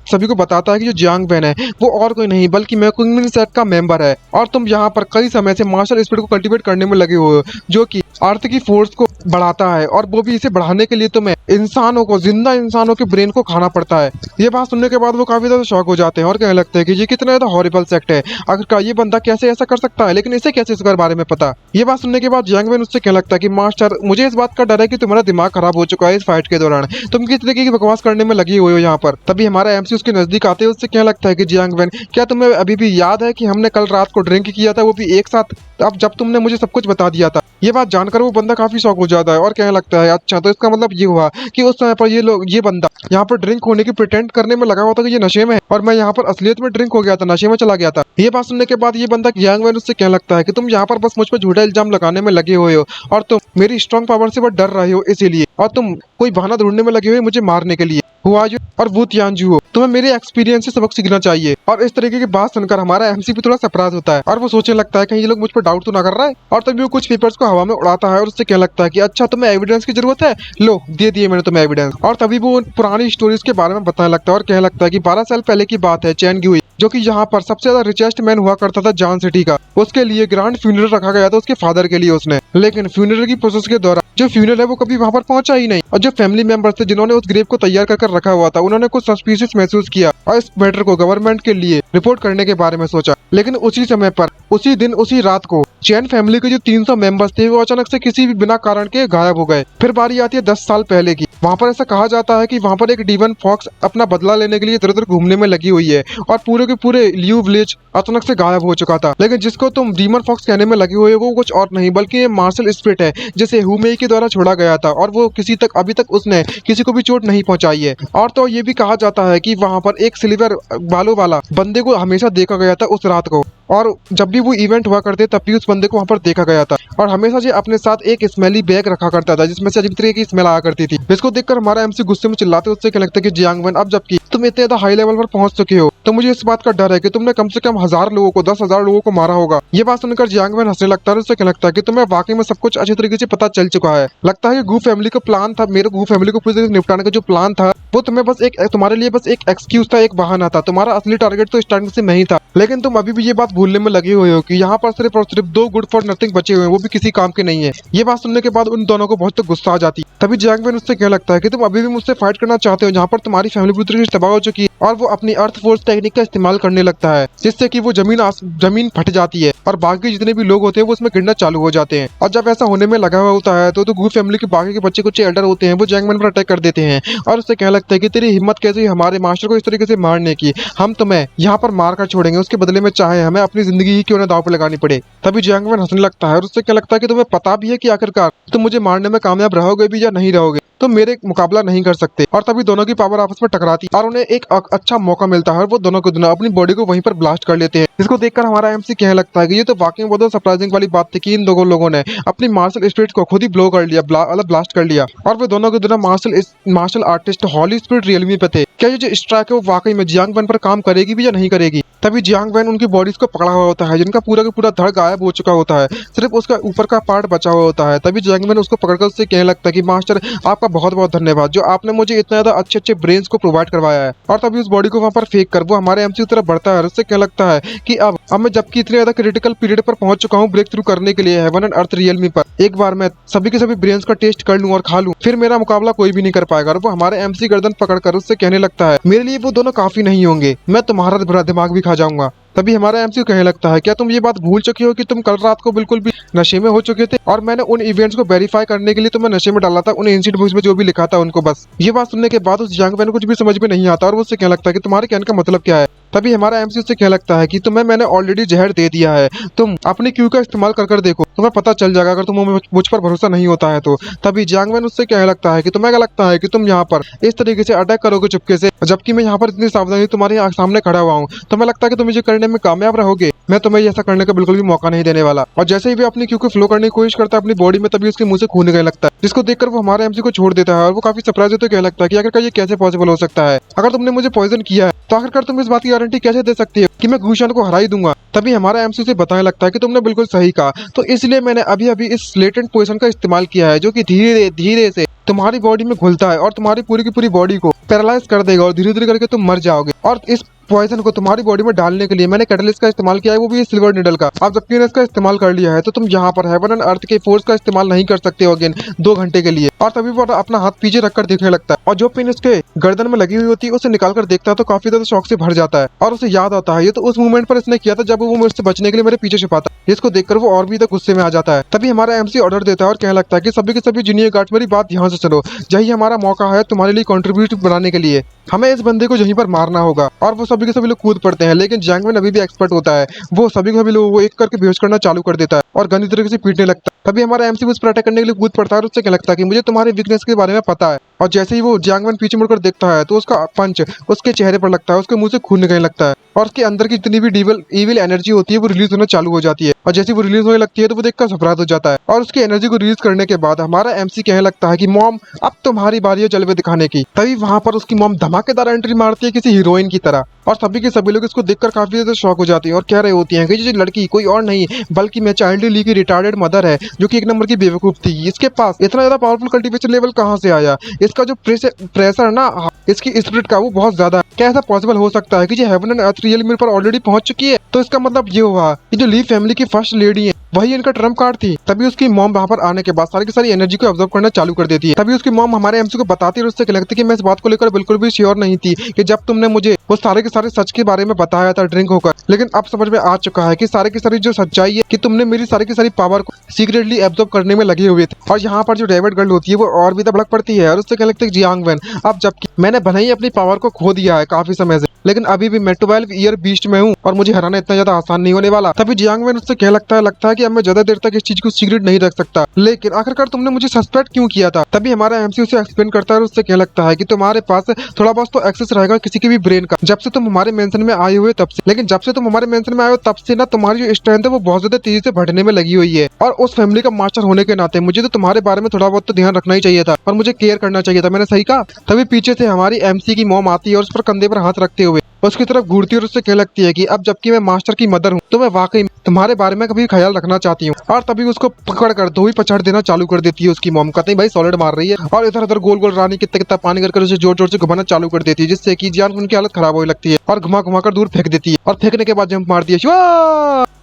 सभी को बताता है कि जो जियांग वैन है वो और कोई नहीं बल्कि मैकुंगमिन सेट का मेंबर है और तुम यहाँ पर कई समय से मार्शल स्पिरिट को कल्टीवेट करने में लगे हुए हो, जो कि अर्थ की फोर्स को बढ़ाता है और वो भी इसे बढ़ाने के लिए तुम्हें जिंदा इंसानों के ब्रेन को खाना पड़ता है। ये बात सुनने के बाद वो काफी ज्यादा शॉक हो जाते हैं और कहने लगते हैं कि ये कितना ज्यादा हॉरिबल सेक्ट है, आखिरकार ये बंदा कैसे ऐसा कर सकता है, लेकिन इसे कैसे इसके बारे में पता। ये बात सुनने के बाद जियांग वैन उससे कहने लगता है कि मास्टर मुझे इस बात का डर है कि तुम्हारा दिमाग खराब हो चुका है इस फाइट के दौरान, तुम किस तरीके की बकवास करने में लगी हुई हो यहाँ पर। तभी हमारा एमसी उसके नजदीक आते हैं, उससे कहने लगता है कि जियांग वैन क्या तुम्हें अभी भी याद है कि हमने कल रात को ड्रिंक किया था, वो भी एक साथ, अब जब तुमने मुझे सब कुछ बता दिया था। ये बात जानकर वो बंदा काफी शॉक हो जाता है और कहने लगता है अच्छा तो इसका मतलब ये हुआ कि उस समय पर ये बंदा यहाँ पर ड्रिंक होने की प्रिटेंड करने में लगा हुआ था कि ये नशे में है और मैं यहाँ पर असलियत में ड्रिंक हो गया था, नशे में चला गया था। ये बात सुनने के बाद ये बंदा जियांग वैन उससे कहने लगता है कि तुम यहाँ पर बस मुझ पर झूठा इल्जाम लगाने में लगे हुए हो और तुम मेरी स्ट्रॉन्ग पावर से बहुत डर रहे हो इसीलिए, और तुम कोई बहाना ढूंढने में लगे हुए मुझे मारने के लिए। हुआ और वो तियानजू हो, तुम्हें मेरे एक्सपीरियंस से सबक सीखना चाहिए। और इस तरीके की बात सुनकर हमारा एमसी भी थोड़ा सरप्राइज होता है और वो सोचने लगता है कहीं ये लोग मुझ पर डाउट तो ना कर रहा है। और तभी वो कुछ पेपर्स को हवा में उड़ाता है और उससे कहने लगता है कि अच्छा तुम्हें एविडेंस की जरूरत है, लो दे दिए मैंने तुम्हें एविडेंस। और तभी वो पुरानी स्टोरीज के बारे में बताने लगता है और कहने लगता है कि 12 साल पहले की बात है, चैन ग्युई जो कि यहाँ पर सबसे ज्यादा रिचेस्ट मैन हुआ करता था जान सिटी का, उसके लिए ग्रैंड फ्यूनरल रखा गया था उसके फादर के लिए उसने, लेकिन फ्यूनरल की प्रोसेस के दौरान जो फ्यूनरल है वो कभी वहां पर पहुंचा ही नहीं और जो फैमिली मेंबर्स थे जिन्होंने उस ग्रेव को तैयार कर रखा हुआ था उन्होंने कुछ सस्पिशियस महसूस किया और इस मैटर को गवर्नमेंट के लिए रिपोर्ट करने के बारे में सोचा। लेकिन उसी समय पर उसी दिन उसी रात को चैन फैमिली के जो 300 मेंबर्स थे वो अचानक से किसी भी बिना कारण के गायब हो गए। फिर बारी आती है 10 साल पहले की। वहाँ पर ऐसा कहा जाता है कि वहाँ पर एक डीमन फॉक्स अपना बदला लेने के लिए इधर उधर घूमने में लगी हुई है और पूरे के पूरे लियू विलेज अचानक से गायब हो चुका था। लेकिन जिसको तुम डीमन फॉक्स कहने में लगी हुई है वो कुछ और नहीं बल्कि ये मार्शल स्पिरिट है जिसे हुमेई के द्वारा छोड़ा गया था और वो अभी तक उसने किसी को भी चोट नहीं पहुंचाई है। और तो ये भी कहा जाता है कि वहाँ पर एक सिल्वर बालों वाला बंदे को हमेशा देखा गया था उस रात को, और जब भी वो इवेंट हुआ करते तब भी उस बंदे को वहाँ पर देखा गया था और हमेशा से अपने साथ एक स्मेली बैग रखा करता था जिसमें से अजीब तरह की स्मेल आया करती थी। इसको देखकर हमारा एमसी गुस्से में चिल्लाते उससे क्या लगता है कि जियांग वैन अब जबकि तुम इतने ज्यादा हाई लेवल पर पहुंच चुके हो तो मुझे इस बात का डर है कि तुमने कम से कम 1000 लोगों को 10,000 लोगों को मारा होगा। ये बात सुनकर जियांग वैन हंसने लगता है, उससे क्या लगता है कि तुम्हें वाकई में सब कुछ अच्छे तरीके से पता चल चुका है। लगता है कि गू फैमिली का प्लान था, मेरे गू फैमिली को पूरी तरीके से निपटाने का जो प्लान था वो तुम्हारे लिए बस एक एक्सक्यूज था, एक बहाना था। तुम्हारा असली टारगेट तो स्टार्टिंग से मैं ही था, लेकिन तुम अभी भी ये बात भूलने में लगे हुए हो कि यहाँ पर सिर्फ और सिर्फ 2 गुड फॉर नथिंग बचे हुए हैं, वो भी किसी काम के नहीं है। ये बात सुनने के बाद उन दोनों को बहुत गुस्सा आ जाती है। तभी जियांग वैन उससे क्या लगता है कि तुम अभी भी मुझसे फाइट करना चाहते हो जहाँ पर तुम्हारी फैमिली पूरी तरीके से तबाह हो चुकी है और वो अपनी अर्थ फोर्स टेक्निक का इस्तेमाल करने लगता है, जिससे कि वो जमीन फट जाती है और बाकी जितने भी लोग होते हैं वो उसमें गिरना चालू हो जाते हैं। और जब ऐसा होने में लगा हुआ होता है तो गू फैमिली के बाकी के बच्चे कुछ एल्डर होते हैं, वो जैंगमैन पर अटैक कर देते हैं और उससे कहने लगता है कि तेरी हिम्मत कैसे हुई हमारे मास्टर को इस तरीके से मारने की, हम तुम्हें यहाँ पर मार कर छोड़ेंगे, उसके बदले में चाहे हमें अपनी जिंदगी ही क्यों न दांव पर लगानी पड़े। तभी जैंगमैन हंसने लगता है और उससे क्या लगता है कि तुम्हें पता भी है कि आखिरकार तुम मुझे मारने में कामयाब रहोगे भी या नहीं रहोगे, तो मेरे मुकाबला नहीं कर सकते। और तभी दोनों की पावर आपस में टकराती और उन्हें एक अच्छा मौका मिलता है और वो दोनों को दोनों अपनी बॉडी को वहीं पर ब्लास्ट कर लेते हैं, जिसको देखकर हमारा एमसी कहने लगता है कि ये तो वाकई में बहुत सरप्राइजिंग वाली बात थी कि इन दोनों लोगों ने अपनी मार्शल स्पिरिट को खुद ही ब्लो कर लिया, ब्लास्ट कर लिया और वे दोनों के दोनों मार्शल आर्टिस्ट हॉली स्पिरिट रियलमी पे थे। क्या ये जो स्ट्राइक है वो वाकई में जियांग वैन पर काम करेगी भी या नहीं करेगी। तभी जियांग वैन उनकी बॉडीज को पकड़ा हुआ होता है, जिनका पूरा का पूरा धड़ गायब हो चुका होता है, सिर्फ उसका ऊपर का पार्ट बचा हुआ होता है। तभी जियांग वैन उसको पकड़कर उससे कहने लगता है कि मास्टर आपका बहुत बहुत धन्यवाद, जो आपने मुझे इतना ज्यादा अच्छे अच्छे ब्रेन्स को प्रोवाइड करवाया है। और तभी उस बॉडी को वहां पर फेंक कर वो हमारे एमसी की तरफ बढ़ता है और उससे कहने लगता है कि अब मैं जबकि इतने ज्यादा क्रिटिकल पीरियड पर पहुंच चुका हूँ ब्रेक थ्रू करने के लिए हेवन एंड अर्थ रियलमी पर, एक बार मैं सभी के सभी ब्रेन्स का टेस्ट कर लूं और खा लूं, फिर मेरा मुकाबला कोई भी नहीं कर पाएगा। और वो हमारे एमसी गर्दन पकड़कर उससे कहने लगता है मेरे लिए वो दोनों काफी नहीं होंगे, मैं तुम्हारा बुरा दिमाग भी खा जाऊंगा। तभी हमारा एमसी कहने लगता है क्या तुम ये बात भूल चुके हो कि तुम कल रात को बिल्कुल भी नशे में हो चुके थे और मैंने उन इवेंट्स को वेरीफाई करने के लिए तुम्हें नशे में डाला था, उन एंशिएंट बुक्स में जो भी लिखा था उनको। बस ये बात सुनने के बाद उस जियांग वैन को कुछ भी समझ में नहीं आता और वो उससे कहने लगता है कि तुम्हारे कहने का मतलब क्या है। तभी हमारा एमसी उससे कहने लगता है कि तुम्हें मैंने ऑलरेडी जहर दे दिया है, तुम अपनी क्यू का इस्तेमाल कर देखो, तुम्हें पता चल जाएगा अगर तुम्हें मुझ पर भरोसा नहीं होता है तो। तभी जियांग वैन उससे कहने लगता है कि तुम्हें क्या लगता है कि तुम यहाँ पर इस तरीके से अटैक करोगे चुपके से, जबकि मैं यहाँ पर इतनी सावधानी तुम्हारे सामने खड़ा हुआ हूँ, तुम्हें लगता है कि तुम मुझे करने में कामयाब रहोगे। मैं तुम्हें ऐसा करने का बिल्कुल भी मौका नहीं देने वाला। और जैसे ही वो अपनी क्यू को फ्लो करने की कोशिश करता है अपनी बॉडी में, तभी उसके मुंह से खून निकलने लगता है, जिसको देखकर वो हमारे एमसी को छोड़ देता है और वो काफी सरप्राइज होकर कहने लगता है कि आखिरकार ये कैसे पॉसिबल हो सकता है, अगर तुमने मुझे पॉइजन किया है तो आखिरकार तुम इस बात की गारंटी कैसे दे सकती है कि मैं गुशान को हरा ही दूंगा। तभी हमारा एमसी से बताने लगता है कि तुमने बिल्कुल सही कहा, तो इसलिए मैंने अभी अभी इस लेटेंट पोजीशन का इस्तेमाल किया है, जो कि धीरे धीरे से तुम्हारी बॉडी में घुलता है और तुम्हारी पूरी की पूरी बॉडी को पैरालाइज कर देगा और धीरे धीरे करके तुम मर जाओगे। और इस पॉइजन को तुम्हारी बॉडी में डालने के लिए मैंने कैटलिस्ट का इस्तेमाल किया है, वो भी सिल्वर निडल का। अब जबकि इसका इस्तेमाल कर लिया है तो तुम यहाँ पर हेवन एंड अर्थ के फोर्स का इस्तेमाल नहीं कर सकते हो अगेन 2 घंटे के लिए। और तभी वो अपना हाथ पीछे रखकर देखने लगता है और जो पिन उसके गर्दन में लगी हुई होती है उसे निकाल कर देखता है तो काफी ज्यादा शौक से भर जाता है और उसे याद आता है ये तो उस मूवमेंट पर इसने किया था जब वो मुझसे बचने के लिए मेरे पीछे छिपा था, जिसको देखकर वो और भी गुस्से में आ जाता है। तभी हमारा एमसी ऑर्डर देता है और कहने लगता है कि सभी के सभी जूनियर गार्ड मेरी बात ध्यान से सुनो, यही हमारा मौका है तुम्हारे लिए कंट्रीब्यूट बनाने के लिए, हमें इस बंदे को यहीं पर मारना होगा। और वो सभी के सभी लोग कूद पड़ते हैं, लेकिन जियांग वैन अभी भी एक्सपर्ट होता है, वो सभी के सभी लोगों को एक करके बेहोश करना चालू कर देता है और गंदी तरीके से पीटने लगता है। तभी हमारा एमसी उस पर अटैक करने के लिए कूद पड़ता है और उससे क्या लगता है कि मुझे तुम्हारे वीकनेस के बारे में पता है। और जैसे ही वो जियांग वैन पीछे मुड़कर देखता है तो उसका पंच उसके चेहरे पर लगता है, उसके मुंह से खून निकलने लगता है और उसके अंदर की जितनी भी इविल एनर्जी होती है वो रिलीज होना चालू हो जाती है। और जैसे वो रिलीज होने लगती है तो वो देखकर सरप्राइज हो जाता है और उसकी एनर्जी को रिलीज करने के बाद हमारा एमसी कहने लगता है कि मॉम अब तुम्हारी बारी है जलवे दिखाने की। तभी वहां पर उसकी मॉम धमाकेदार एंट्री मारती है किसी हीरोइन की तरह और सभी के सभी लोग इसको देखकर काफी ज्यादा शॉक हो जाती है और कह रहे होती हैं कि ये लड़की कोई और नहीं बल्कि मैं चाइल्ड ली की रिटार्डेड मदर है, जो कि एक नंबर की बेवकूफ थी। इसके पास इतना ज्यादा पावरफुल कल्टीवेशन लेवल कहाँ से आया, इसका जो प्रेशर ना इसकी स्पिरिट का वो बहुत ज्यादा, क्या ऐसा पॉसिबल हो सकता है कि ये हेवन एंड अर्थ रियलमी पर ऑलरेडी पहुंच चुकी है। तो इसका मतलब ये हुआ कि जो ली फैमिली की फर्स्ट लेडी है वही इनका ट्रम्प कार्ड थी। तभी उसकी मॉम वहां पर आने के बाद सारी की सारी एनर्जी को ऑब्जर्व करना चालू कर देती है। तभी उसकी मॉम हमारे एमसी को बताती है और उससे लगती है कि मैं इस बात को लेकर बिल्कुल भी श्योर नहीं थी कि जब तुमने मुझे वो सारे के सारे सच के बारे में बताया था ड्रिंक होकर, लेकिन अब समझ में आ चुका है कि सारी की सारी जो सच्चाई है कि तुमने मेरी सारी की सारी पावर को सीक्रेटली एब्जॉर्ब करने में लगे हुए थे। और यहाँ पर जो डेविड गर्ल होती है वो और भी भड़क पड़ती है और उससे कहने लगती है जियांग वैन अब जबकि मैंने भले ही अपनी पावर को खो दिया है काफी समय से, लेकिन अभी भी मैं 12 ईयर बीस्ट में हूँ और मुझे हराना इतना ज्यादा आसान नहीं होने वाला। तभी जियांग वैन उससे कहने लगता है कि अब मैं ज्यादा देर तक इस चीज को सीक्रेट नहीं रख सकता, लेकिन आखिरकार तुमने मुझे सस्पेक्ट क्यों किया था। तभी हमारा एमसी उसे एक्सप्लेन करता है और उससे कहने लगता है कि तुम्हारे पास थोड़ा बहुत तो एक्सेस रहेगा किसी के भी ब्रेन का जब से तुम हमारे मेंशन में आए हुए तब से, लेकिन जब से तुम हमारे मेंशन में आए हो तब से ना तुम्हारी जो स्ट्रेंथ है वो बहुत ज्यादा तेजी से बढ़ने में लगी हुई है। और उस फैमिली का मास्टर होने के नाते मुझे तो तुम्हारे बारे में थोड़ा बहुत तो ध्यान रखना ही चाहिए था और मुझे केयर करना चाहिए था, मैंने सही कहा। तभी पीछे से हमारी एमसी की मॉम आती है और उस पर कंधे पर हाथ रखते हुए उसकी तरफ घूरती है और उससे कहने लगती है कि अब जबकि मैं मास्टर की मदर हूँ तो मैं वाकई तुम्हारे बारे में कभी ख्याल रखना चाहती हूँ। और तभी उसको पकड़ कर दो ही पछाड़ देना चालू कर देती है उसकी मॉम, कहते हैं भाई सॉलिड मार रही है और इधर उधर गोल गोल रानी कितना कितना पानी करके उसे जोर जोर से घुमाना चालू कर देती है, जिससे कि जियान उनकी हालत खराब होने लगती है और घुमा घुमा कर दूर फेंक देती है और फेंकने के बाद जंप मारती है।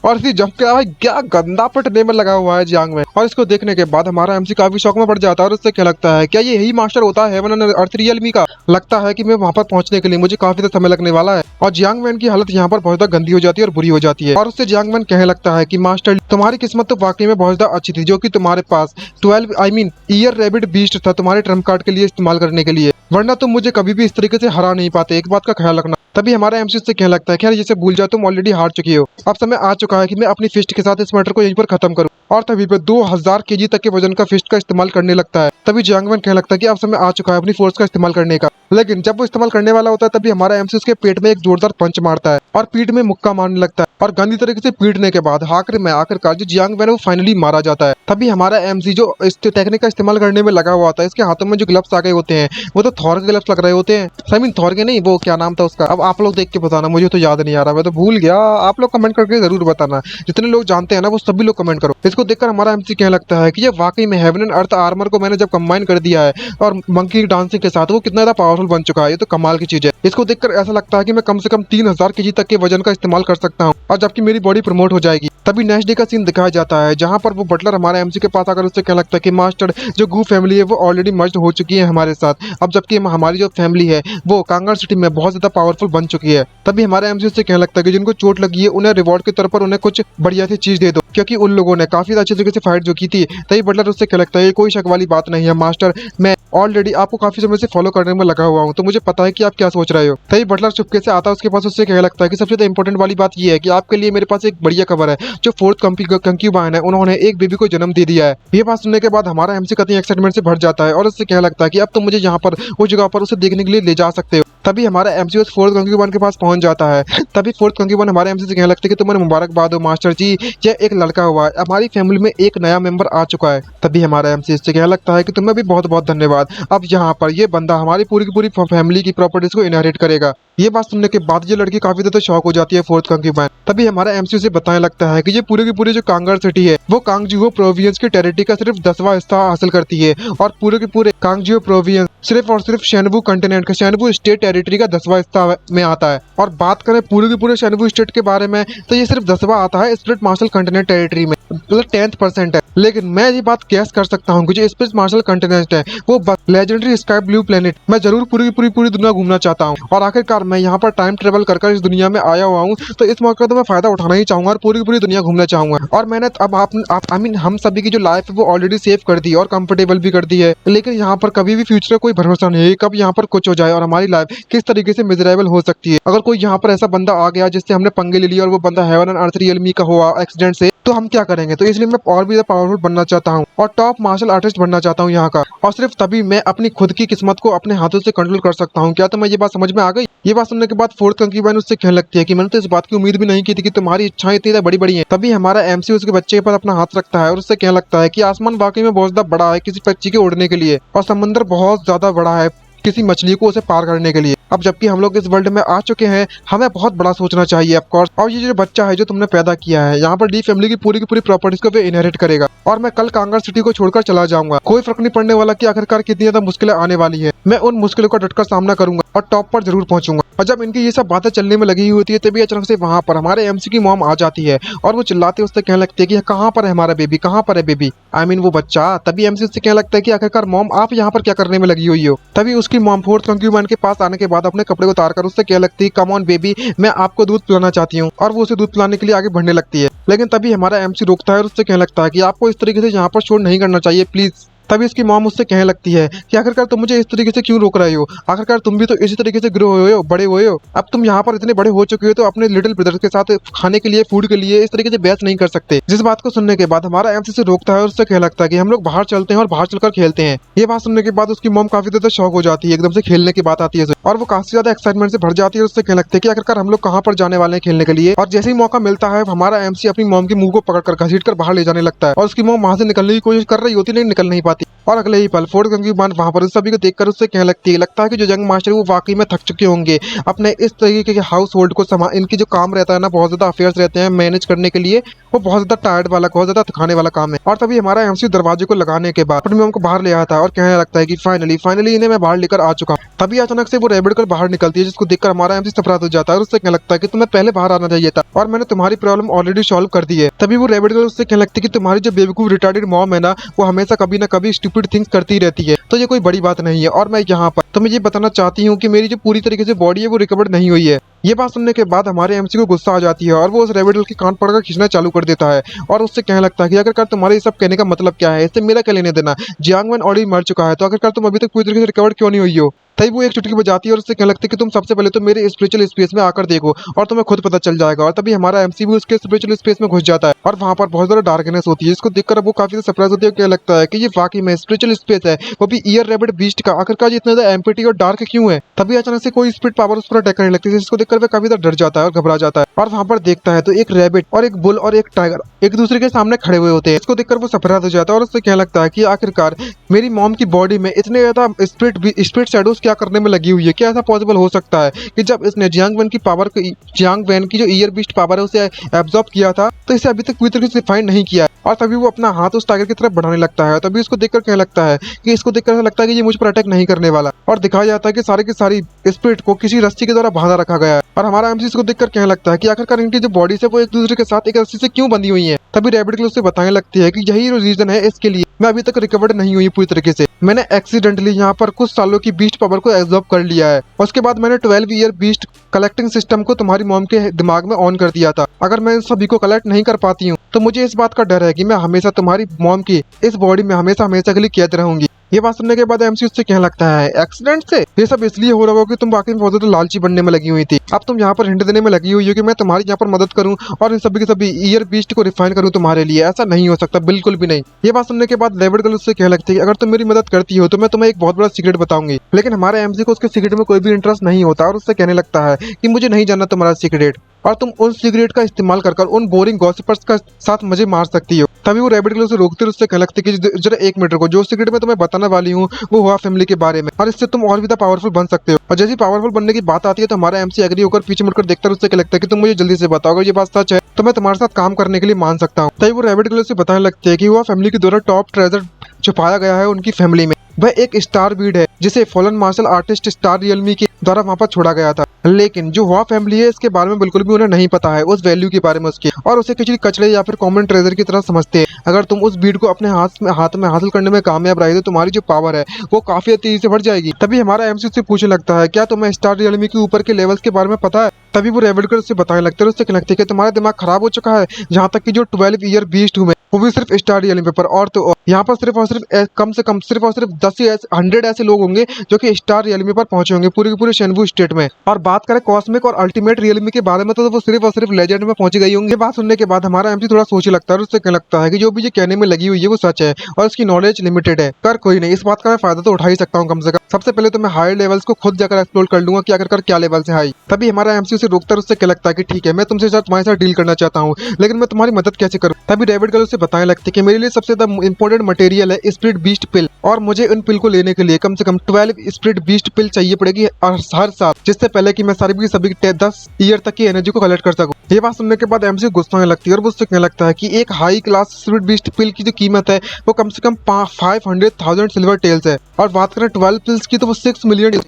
और इसी झपके भाई क्या गंदा पिटने में लगा हुआ है जियांग में। और इसको देखने के बाद हमारा एमसी काफी शौक में पड़ जाता है और उससे क्या लगता है क्या ये यही मास्टर होता है हेवन एंड अर्थ रियलमी का। लगता है कि मैं वहां पर पहुंचने के लिए मुझे काफी ज्यादा समय लगने वाला है। और जियांग मैन की हालत यहाँ पर बहुत ज्यादा गंदी हो जाती है और बुरी हो जाती है। और उससे जियांग मैन कहने लगता है कि मास्टर तुम्हारी किस्मत तो वाकई में बहुत ज्यादा अच्छी थी जो कि तुम्हारे पास 12 ईयर रैबिट बीस्ट था तुम्हारे ट्रम्प कार्ड के लिए इस्तेमाल करने के लिए, वरना तुम मुझे कभी भी इस तरीके से हरा नहीं पाते, एक बात का ख्याल रखना। तभी हमारा एमसी से कहने लगता है खैर जिसे भूल जाओ तुम ऑलरेडी हार चुकी हो, अब समय आ चुका है कि मैं अपनी फिस्ट के साथ इस मैटर को यहीं पर खत्म करूं। और तभी पे 2000 केजी तक के वजन का फिस्ट का इस्तेमाल करने लगता है। तभी जियांग मैन कहने लगता है कि अब समय आ चुका है अपनी फोर्स का इस्तेमाल करने का। लेकिन जब वो इस्तेमाल करने वाला होता है तभी हमारा एमसी उसके पेट में एक जोरदार पंच मारता है और पीठ में मुक्का मारने लगता है। और गंदी तरीके से पीटने के बाद आखिरकार जो जियांग मैन है वो फाइनली मारा जाता है। तभी हमारा एमसी जो इस टेक्निक का इस्तेमाल करने में लगा हुआ होता है, इसके हाथों में जो ग्लव्स आ गए होते हैं वो तो थॉर के ग्लव्स लग रहे होते हैं। आई मीन थॉर के नहीं, वो क्या नाम था उसका, अब आप लोग देख के बताना, मुझे तो याद नहीं आ रहा, मैं तो भूल गया। आप लोग कमेंट करके जरूर बताना, जितने लोग जानते हैं ना वो सभी लोग कमेंट करो। इसको देखकर हमारा एमसी कहने लगता है कि ये वाकई में हेवन एंड अर्थ आर्मर को मैंने जब कंबाइन कर दिया है और मंकी डांसिंग के साथ वो कितना ज्यादा पावरफुल बन चुका है, ये तो कमाल की चीज है। इसको देखकर ऐसा लगता है कि मैं कम से कम 3000 केजी तक के वजन का इस्तेमाल कर सकता हूँ और जबकि मेरी बॉडी प्रमोट हो जाएगी। तभी नेक्स्ट डे का सीन दिखाया जाता है जहाँ पर वो बटलर हमारे एमसी के पास आकर उससे कहने लगता है कि मास्टर जो गू फैमिली है वो ऑलरेडी मर्ज हो चुकी है हमारे साथ, अब जबकि हमारी जो फैमिली है वो कांगर सिटी में बहुत ज्यादा पावरफुल बन चुकी है। तभी हमारे एमसी उससे कहने लगता है कि जिनको चोट लगी है उन्हें रिवॉर्ड के तौर पर उन्हें कुछ बढ़िया सी चीज दे दो, क्योंकि उन लोगों ने काफी अच्छे तरीके से फाइट जो की थी। तभी बटलर उससे कहने लगता है कोई शक वाली बात नहीं है मास्टर, मैं ऑलरेडी आपको काफी समय से फॉलो करने में लगा हुआ हूँ तो मुझे पता है कि आप क्या सोच रहे हो। तभी बटलर चुपके से आता है उसके पास, उससे कहने लगता है कि सबसे इंपॉर्टेंट वाली बात ये है कि आपके लिए मेरे पास एक बढ़िया खबर है, जो फोर्थ कंक्यूबाइन है उन्होंने एक बेबी को जन्म दे दिया है। ये बात सुनने के बाद हमारा एमसी कतई एक्साइटमेंट से भर जाता है और उससे कहने लगता है कि अब तुम मुझे यहाँ पर उस जगह पर उसे देखने के लिए ले जा सकते हो। तभी हमारा एमसी उस फोर्थ कंक्यूबाइन के पास पहुंच जाता है। तभी फोर्थ कंक्यूबाइन हमारे एमसी से कहने लगता है कि तुम्हें मुबारकबाद हो मास्टर जी, यह एक लड़का हुआ है, हमारी फैमिली में एक नया मेंबर आ चुका है। तभी हमारा एमसी इससे कहने लगता है कि तुम्हें भी बहुत बहुत धन्यवाद, अब यहाँ पर ये बंदा हमारी पूरी की पूरी फैमिली की प्रॉपर्टीज को इनहेरिट करेगा। ये बात सुनने के बाद ये लड़की काफी ज्यादा शॉक हो जाती है फोर्थ कंक्यूबाइन। तभी हमारा एमसी से बताने लगता है कि ये पूरी की पूरी जो कांगर सिटी है वो कांगजियो प्रोविंस की टेरिटरी का सिर्फ 10वां हिस्सा हासिल करती है और पूरे के पूरे कांगजियो प्रोविंस सिर्फ और सिर्फ शेनवू कंटिनेंट का शेनवू स्टेट टेरिटरी का 10वां हिस्सा में आता है। और बात करें पूरे के पूरे शेनवू स्टेट के बारे में तो ये सिर्फ 10वां आता है स्प्लिट मार्शल कंटिनेंट टेरिटरी में, मतलब 10th% है। लेकिन मैं ये बात गैस कर सकता हूँ कि जो स्प्लिट मार्शल कंटिनेंट है वो लेजेंडरी स्काई ब्लू प्लेनेट, मैं जरूर पूरी पूरी दुनिया घूमना चाहता हूँ और आखिरकार मैं यहाँ पर टाइम ट्रेवल कर इस दुनिया में आया हुआ हूँ तो इस मौके तो मैं फायदा उठाना ही चाहूंगा और पूरी पूरी दुनिया घूमना चाहूंगा। और मैंने अब आई मीन हम सभी की जो लाइफ है वो ऑलरेडी सेव कर दी और कंफर्टेबल भी कर दी है, लेकिन यहाँ पर कभी भी फ्यूचर का कोई भरोसा नहीं है, कब यहाँ पर कुछ हो जाए और हमारी लाइफ किस तरीके से मिजरेबल हो सकती है। अगर कोई यहाँ पर ऐसा बंदा आ गया जिससे हमने पंगे ले लिए और वो बंदा हेवन एंड अर्थ रियलमी का हुआ एक्सीडेंट से, तो हम क्या करेंगे। तो इसलिए मैं और भी पावरफुल बनना चाहता हूँ और टॉप मार्शल आर्टिस्ट बनना चाहता हूँ यहाँ का, और सिर्फ तभी मैं अपनी खुद की किस्मत को अपने हाथों से कंट्रोल कर सकता हूँ। क्या तुम्हें ये बात समझ में आ गई। ये बात सुनने के बाद फोर्थ कंक्यूबाइन उससे कहने लगती है कि मैंने तो इस बात की उम्मीद भी नहीं की थी कि तुम्हारी इच्छाएं इतनी बड़ी बड़ी हैं। तभी हमारा एमसी उसके बच्चे पर अपना हाथ रखता है और उससे कहने लगता है कि आसमान वाकई में बहुत ज्यादा बड़ा है किसी पक्षी के उड़ने के लिए, और समंदर बहुत ज्यादा बड़ा है किसी मछली को उसे पार करने के लिए। अब जबकि हम लोग इस वर्ल्ड में आ चुके हैं हमें बहुत बड़ा सोचना चाहिए ऑफ कोर्स। और ये जो बच्चा है जो तुमने पैदा किया है यहाँ पर डी फैमिली की पूरी प्रॉपर्टीज को भी इनहेरिट करेगा और मैं कल कांगर सिटी को छोड़कर चला जाऊंगा। कोई फर्क नहीं पड़ने वाला कि आखिरकार कितनी ज्यादा मुश्किलें आने वाली है, मैं उन मुश्किलों का डटकर सामना करूंगा और टॉप पर जरूर पहुंचूंगा। और जब इनकी ये सब बातें चलने में लगी हुई होती है तभी अचानक से वहाँ पर हमारे एमसी की मॉम आ जाती है और वो चिल्लाते उससे कहने लगती है कि कहाँ पर है हमारा बेबी, कहाँ पर है बेबी, आई मीन वो बच्चा। तभी एमसी उससे कहने लगता है कि आखिरकार मॉम आप यहाँ पर क्या करने में लगी हुई हो। तभी उसकी मॉम फोर्थ कंक्यूबाइन के पास आने के बाद अपने कपड़े को उतार कर उससे कहने लगती है कम ऑन बेबी, मैं आपको दूध पिलाना चाहती हूँ, और वो उसे दूध पिलाने के लिए आगे बढ़ने लगती है। लेकिन तभी हमारा एमसी रोकता है और उससे कहने लगता है कि आपको इस तरीके से यहाँ पर शोर नहीं करना चाहिए प्लीज। तभी इसकी मॉम उससे कहने लगती है कि आखिरकार तुम मुझे इस तरीके से क्यों रोक रहे हो, आखिरकार तुम भी तो इसी तरीके से ग्रो हुए हो, बड़े हुए हो, अब तुम यहाँ पर इतने बड़े हो चुके हो तो अपने लिटिल ब्रदर के साथ खाने के लिए फूड के लिए इस तरीके से बहस नहीं कर सकते। जिस बात को सुनने के बाद हमारा एमसी से रोकता है और उससे कहने लगता है कि हम लोग बाहर चलते हैं और बाहर चलकर खेलते हैं। ये बात सुनने के बाद उसकी मॉम काफी ज्यादा शौक हो जाती है, एकदम से खेलने की बात आती है और वो काफी ज्यादा एक्साइटमेंट से भर जाती है। उससे कहने लगते हैं कि आखिरकार हम लोग कहाँ पर जाने वाले हैं खेलने के लिए। और जैसे ही मौका मिलता है हमारा एमसी अपनी मॉम के मुंह को पकड़कर घसीट कर बाहर ले जाने लगता है और उसकी मॉम वहां से निकलने की कोशिश कर रही होती लेकिन निकल नहीं पाती। और अगले ही पल फोर्थ कंक्यूबाइन वहां पर उस सभी को देखकर उससे कहने लगती है लगता है कि जो यंग मास्टर वो वाकई में थक चुके होंगे अपने इस तरीके के हाउस होल्ड को इनकी जो काम रहता है ना, बहुत ज्यादा अफेयर्स रहते हैं मैनेज करने के लिए, वो बहुत ज्यादा टायर्ड वाला बहुत ज्यादा थकाने वाला काम है। और तभी हमारा एमसी दरवाजे को लगाने के बाद अपनी मॉम को बाहर ले आता है और कहने लगता है कि फाइनली इन्हें मैं बाहर लेकर आ चुका हूँ। तभी अचानक से वो रैबिट गर्ल बाहर निकलती है, जिसको देखकर हमारा एमसी सरप्राइज हो जाता है और उससे कहने लगता है कि तुम्हें पहले बाहर आना चाहिए था और मैंने तुम्हारी प्रॉब्लम ऑलरेडी सॉल्व कर दी है। तभी वो रैबिट गर्ल उससे कहने लगती है कि तुम्हारी जो बेवकूफ रिटार्डेड मॉम है ना, वो हमेशा कभी ना कभी स्टूपिड थिंग्स करती रहती है, तो ये कोई बड़ी बात नहीं है। और मैं यहाँ पर तुम्हें ये बताना चाहती हूँ कि मेरी जो पूरी तरीके से बॉडी है वो रिकवर नहीं हुई है। ये बात सुनने के बाद हमारे एमसी को गुस्सा आ जाती है और वो उस रैबिट गर्ल की कान पकड़कर खींचना चालू कर देता है और उससे कहने लगता है कि आखिरकार तुम्हारे ये सब कहने का मतलब क्या है, इससे मेरा क्या लेने देना। जियांग वैन ऑलरेडी मर चुका है, तो आखिरकार तुम अभी तक पूरी तरीके से रिकवर क्यों नहीं हुई हो। तभी वो एक चुटकी बजाती है और उससे कहने लगती है कि तुम सबसे पहले तो मेरे स्पिरिचुअल स्पेस में आकर देखो और तुम्हें खुद पता चल जाएगा। और तभी हमारा एमसी भी उसके स्पिरिचुअल स्पेस में घुस जाता है और वहाँ पर बहुत ज्यादा डार्कनेस होती है, इसको देखकर वो काफी सरप्राइज होती है। क्या लगता है कि ये वाकई में स्पिरिचुअल स्पेस है, वो भी ईयर रैबिट बीस्ट का। आखिरकार ये इतना ज्यादा एम्पिटी और डार्क क्यों है। तभी अचानक से कोई स्पिरिट पावर उस पर अटैक करने लगती है, जिसको देखकर वह काफी ज्यादा डर जाता है और घबरा जाता है। और वहाँ पर देखता है तो एक रैबिट और एक बुल और एक टाइगर एक दूसरे के सामने खड़े हुए होते हैं। इसको देखकर वो सरप्राइज हो जाता है और उससे कहने लगता है कि आखिरकार मेरी मॉम की बॉडी में इतने ज्यादा स्पिरिट शैडोज क्या करने में लगी हुई है। क्या ऐसा पॉसिबल हो सकता है कि जब इसने जियांग वैन की पावर जियांग वैन की जो ईयर बीस्ट पावर है उसे एब्जॉर्ब किया था, तो इसे अभी तक पूरी तरीके से डिफाइन नहीं किया है। और तभी वो अपना हाथ उस टाइगर की तरफ बढ़ाने लगता है। तभी उसको देखकर कहने लगता है कि इसको देखकर ऐसा लगता है कि ये मुझ पर अटैक नहीं करने वाला। और दिखाया जाता है कि सारे की सारी स्पिरिट को किसी रस्सी के द्वारा बांधा रखा गया है। और हमारा एमसी इसको देखकर कहने लगता है कि आखिरकार इनकी जो बॉडी है वो एक दूसरे के साथ एक रस्सी से क्यों बंधी हुई है। तभी रैबिट गर्ल उसे बताने लगती है कि यही रीजन है इसके लिए मैं अभी तक रिकवर्ड नहीं हुई पूरी तरीके से। मैंने एक्सीडेंटली यहाँ पर कुछ सालों की बीस्ट पावर को एब्जॉर्ब कर लिया है। उसके बाद मैंने 12 ईयर बीस्ट कलेक्टिंग सिस्टम को तुम्हारी मॉम के दिमाग में ऑन कर दिया था। अगर मैं इन सभी को कलेक्ट नहीं कर पाती हूँ तो मुझे इस बात का डर है कि मैं हमेशा तुम्हारी मॉम की इस बॉडी में हमेशा हमेशा के लिए कैद रहूंगी। ये बात सुनने के बाद एमसी उससे कहने लगता है एक्सीडेंट से ये सब इसलिए हो रहा हो कि तुम वाकई में बहुत ज्यादा लालची बनने में लगी हुई थी। अब तुम यहाँ पर हिंट देने में लगी हुई हो कि मैं तुम्हारी यहाँ पर मदद करूं और इन सभी के सभी ईयर बीस्ट को रिफाइन करूं तुम्हारे लिए। ऐसा नहीं हो सकता, बिल्कुल भी नहीं। ये बात सुनने के बाद रैबिट गर्ल उससे कहने लगती है कि अगर तुम मेरी मदद करती हो तो मैं तुम्हें एक बहुत बड़ा सीक्रेट बताऊंगी। लेकिन हमारे एमसी को उसके सीक्रेट में कोई भी इंटरेस्ट नहीं होता और उससे कहने लगता है कि मुझे नहीं जानना तुम्हारा सीक्रेट, और तुम उन सिगरेट का इस्तेमाल कर उन बोरिंग गॉसिपर्स का साथ मुझे मार सकती हो। तभी वो रैबिट गर्ल से रोकते उससे कहने लगती है कि जरा एक मिनट को, जो सिगरेट मैं तुम्हें बताने वाली हूँ वो हुआ फैमिली के बारे में और इससे तुम और भी ज्यादा पावरफुल बन सकते हो। और जैसे पावरफुल बनने की बात आती है तो हमारा एमसी एग्री होकर पीछे मुड़कर देखता है। उससे क्या लगता है कि तुम मुझे जल्दी से बताओ, अगर ये बात सच है तो मैं तुम्हारे साथ काम करने के लिए मान सकता हूँ। तभी वो रैबिट गर्ल से बताने लगती है कि हुआ फैमिली के द्वारा टॉप ट्रेजर छुपाया गया है उनकी फैमिली में। वह एक स्टार बीड है जिसे फॉलन मार्शल आर्टिस्ट स्टार रियलमी के द्वारा वहाँ पर छोड़ा गया था। लेकिन जो हुआ फैमिली है इसके बारे में बिल्कुल भी उन्हें नहीं पता है, उस वैल्यू के बारे में उसके, और उसे किसी कचरे या फिर कॉमन ट्रेजर की तरह समझते हैं। अगर तुम उस बीड को अपने हाथ में हासिल करने में कामयाब रहे तो तुम्हारी जो पावर है वो काफी तेजी से बढ़ जाएगी। तभी हमारा एमसी से पूछने लगता है क्या तुम्हें स्टार रियलमी के ऊपर के लेवल्स के बारे में पता है। तभी वो रैबिट गर्ल से बताने लगते हैं। उससे कहने लगते हैं कि तुम्हारा दिमाग खराब हो चुका है, जहाँ तक कि जो 12 ईयर बीस्ट हूँ मैं वो भी सिर्फ स्टार रियलमी पर, और तो यहाँ पर सिर्फ और सिर्फ कम से कम सिर्फ और सिर्फ 100 ऐसे लोग होंगे जो कि स्टार रियलमी पर पहुंचे होंगे पूरे के पूरे शेनवू स्टेट में। और बात करें कॉस्मिक और अल्टीमेट रियलमी के बारे में तो वो सिर्फ और सिर्फ लेजेंड में पहुंच गई होंगे। बात सुनने के बाद हमारा एमसी थोड़ा सोचने लगता है और उससे कहने लगता है कि जो भी ये कहने में लगी हुई है वो सच है और इसकी नॉलेज लिमिटेड है। कर कोई नहीं, इस बात का मैं फायदा तो उठा ही सकता हूँ कम से कम। सबसे पहले तो मैं हाई लेवल्स को खुद जाकर एक्सप्लोर कर लूंगा कि आखिरकार क्या लेवल से हाई। तभी हमारा एमसी उसे रोकता है। उससे क्या लगता है कि ठीक है, मैं तुमसे तुम्हारे साथ डील करना चाहता हूँ, लेकिन मैं तुम्हारी मदद कैसे करूँ। तभी रैबिट गर्ल उसे बताने लगती है कि मेरे लिए सबसे ज्यादा इंपॉर्टेंट मटेरियल है स्पिरिट बीस्ट पिल, और मुझे उन पिल को लेने के लिए कम से कम 12 स्पिरिट बीस्ट पिल चाहिए पड़ेगी हर साल, जिससे पहले कि मैं सारी की सभी 10 ईयर तक की एनर्जी को कलेक्ट कर सकूं। ये बात सुनने के बाद एमसी गुस्सा होने लगती है और वो उससे कहने लगता है कि एक हाई क्लास स्पिरिट बीस्ट पिल की जो कीमत है वो कम से कम 500,000 सिल्वर टेल्स है, और बात करें 12 पिल्स की तो वो 6 मिलियन।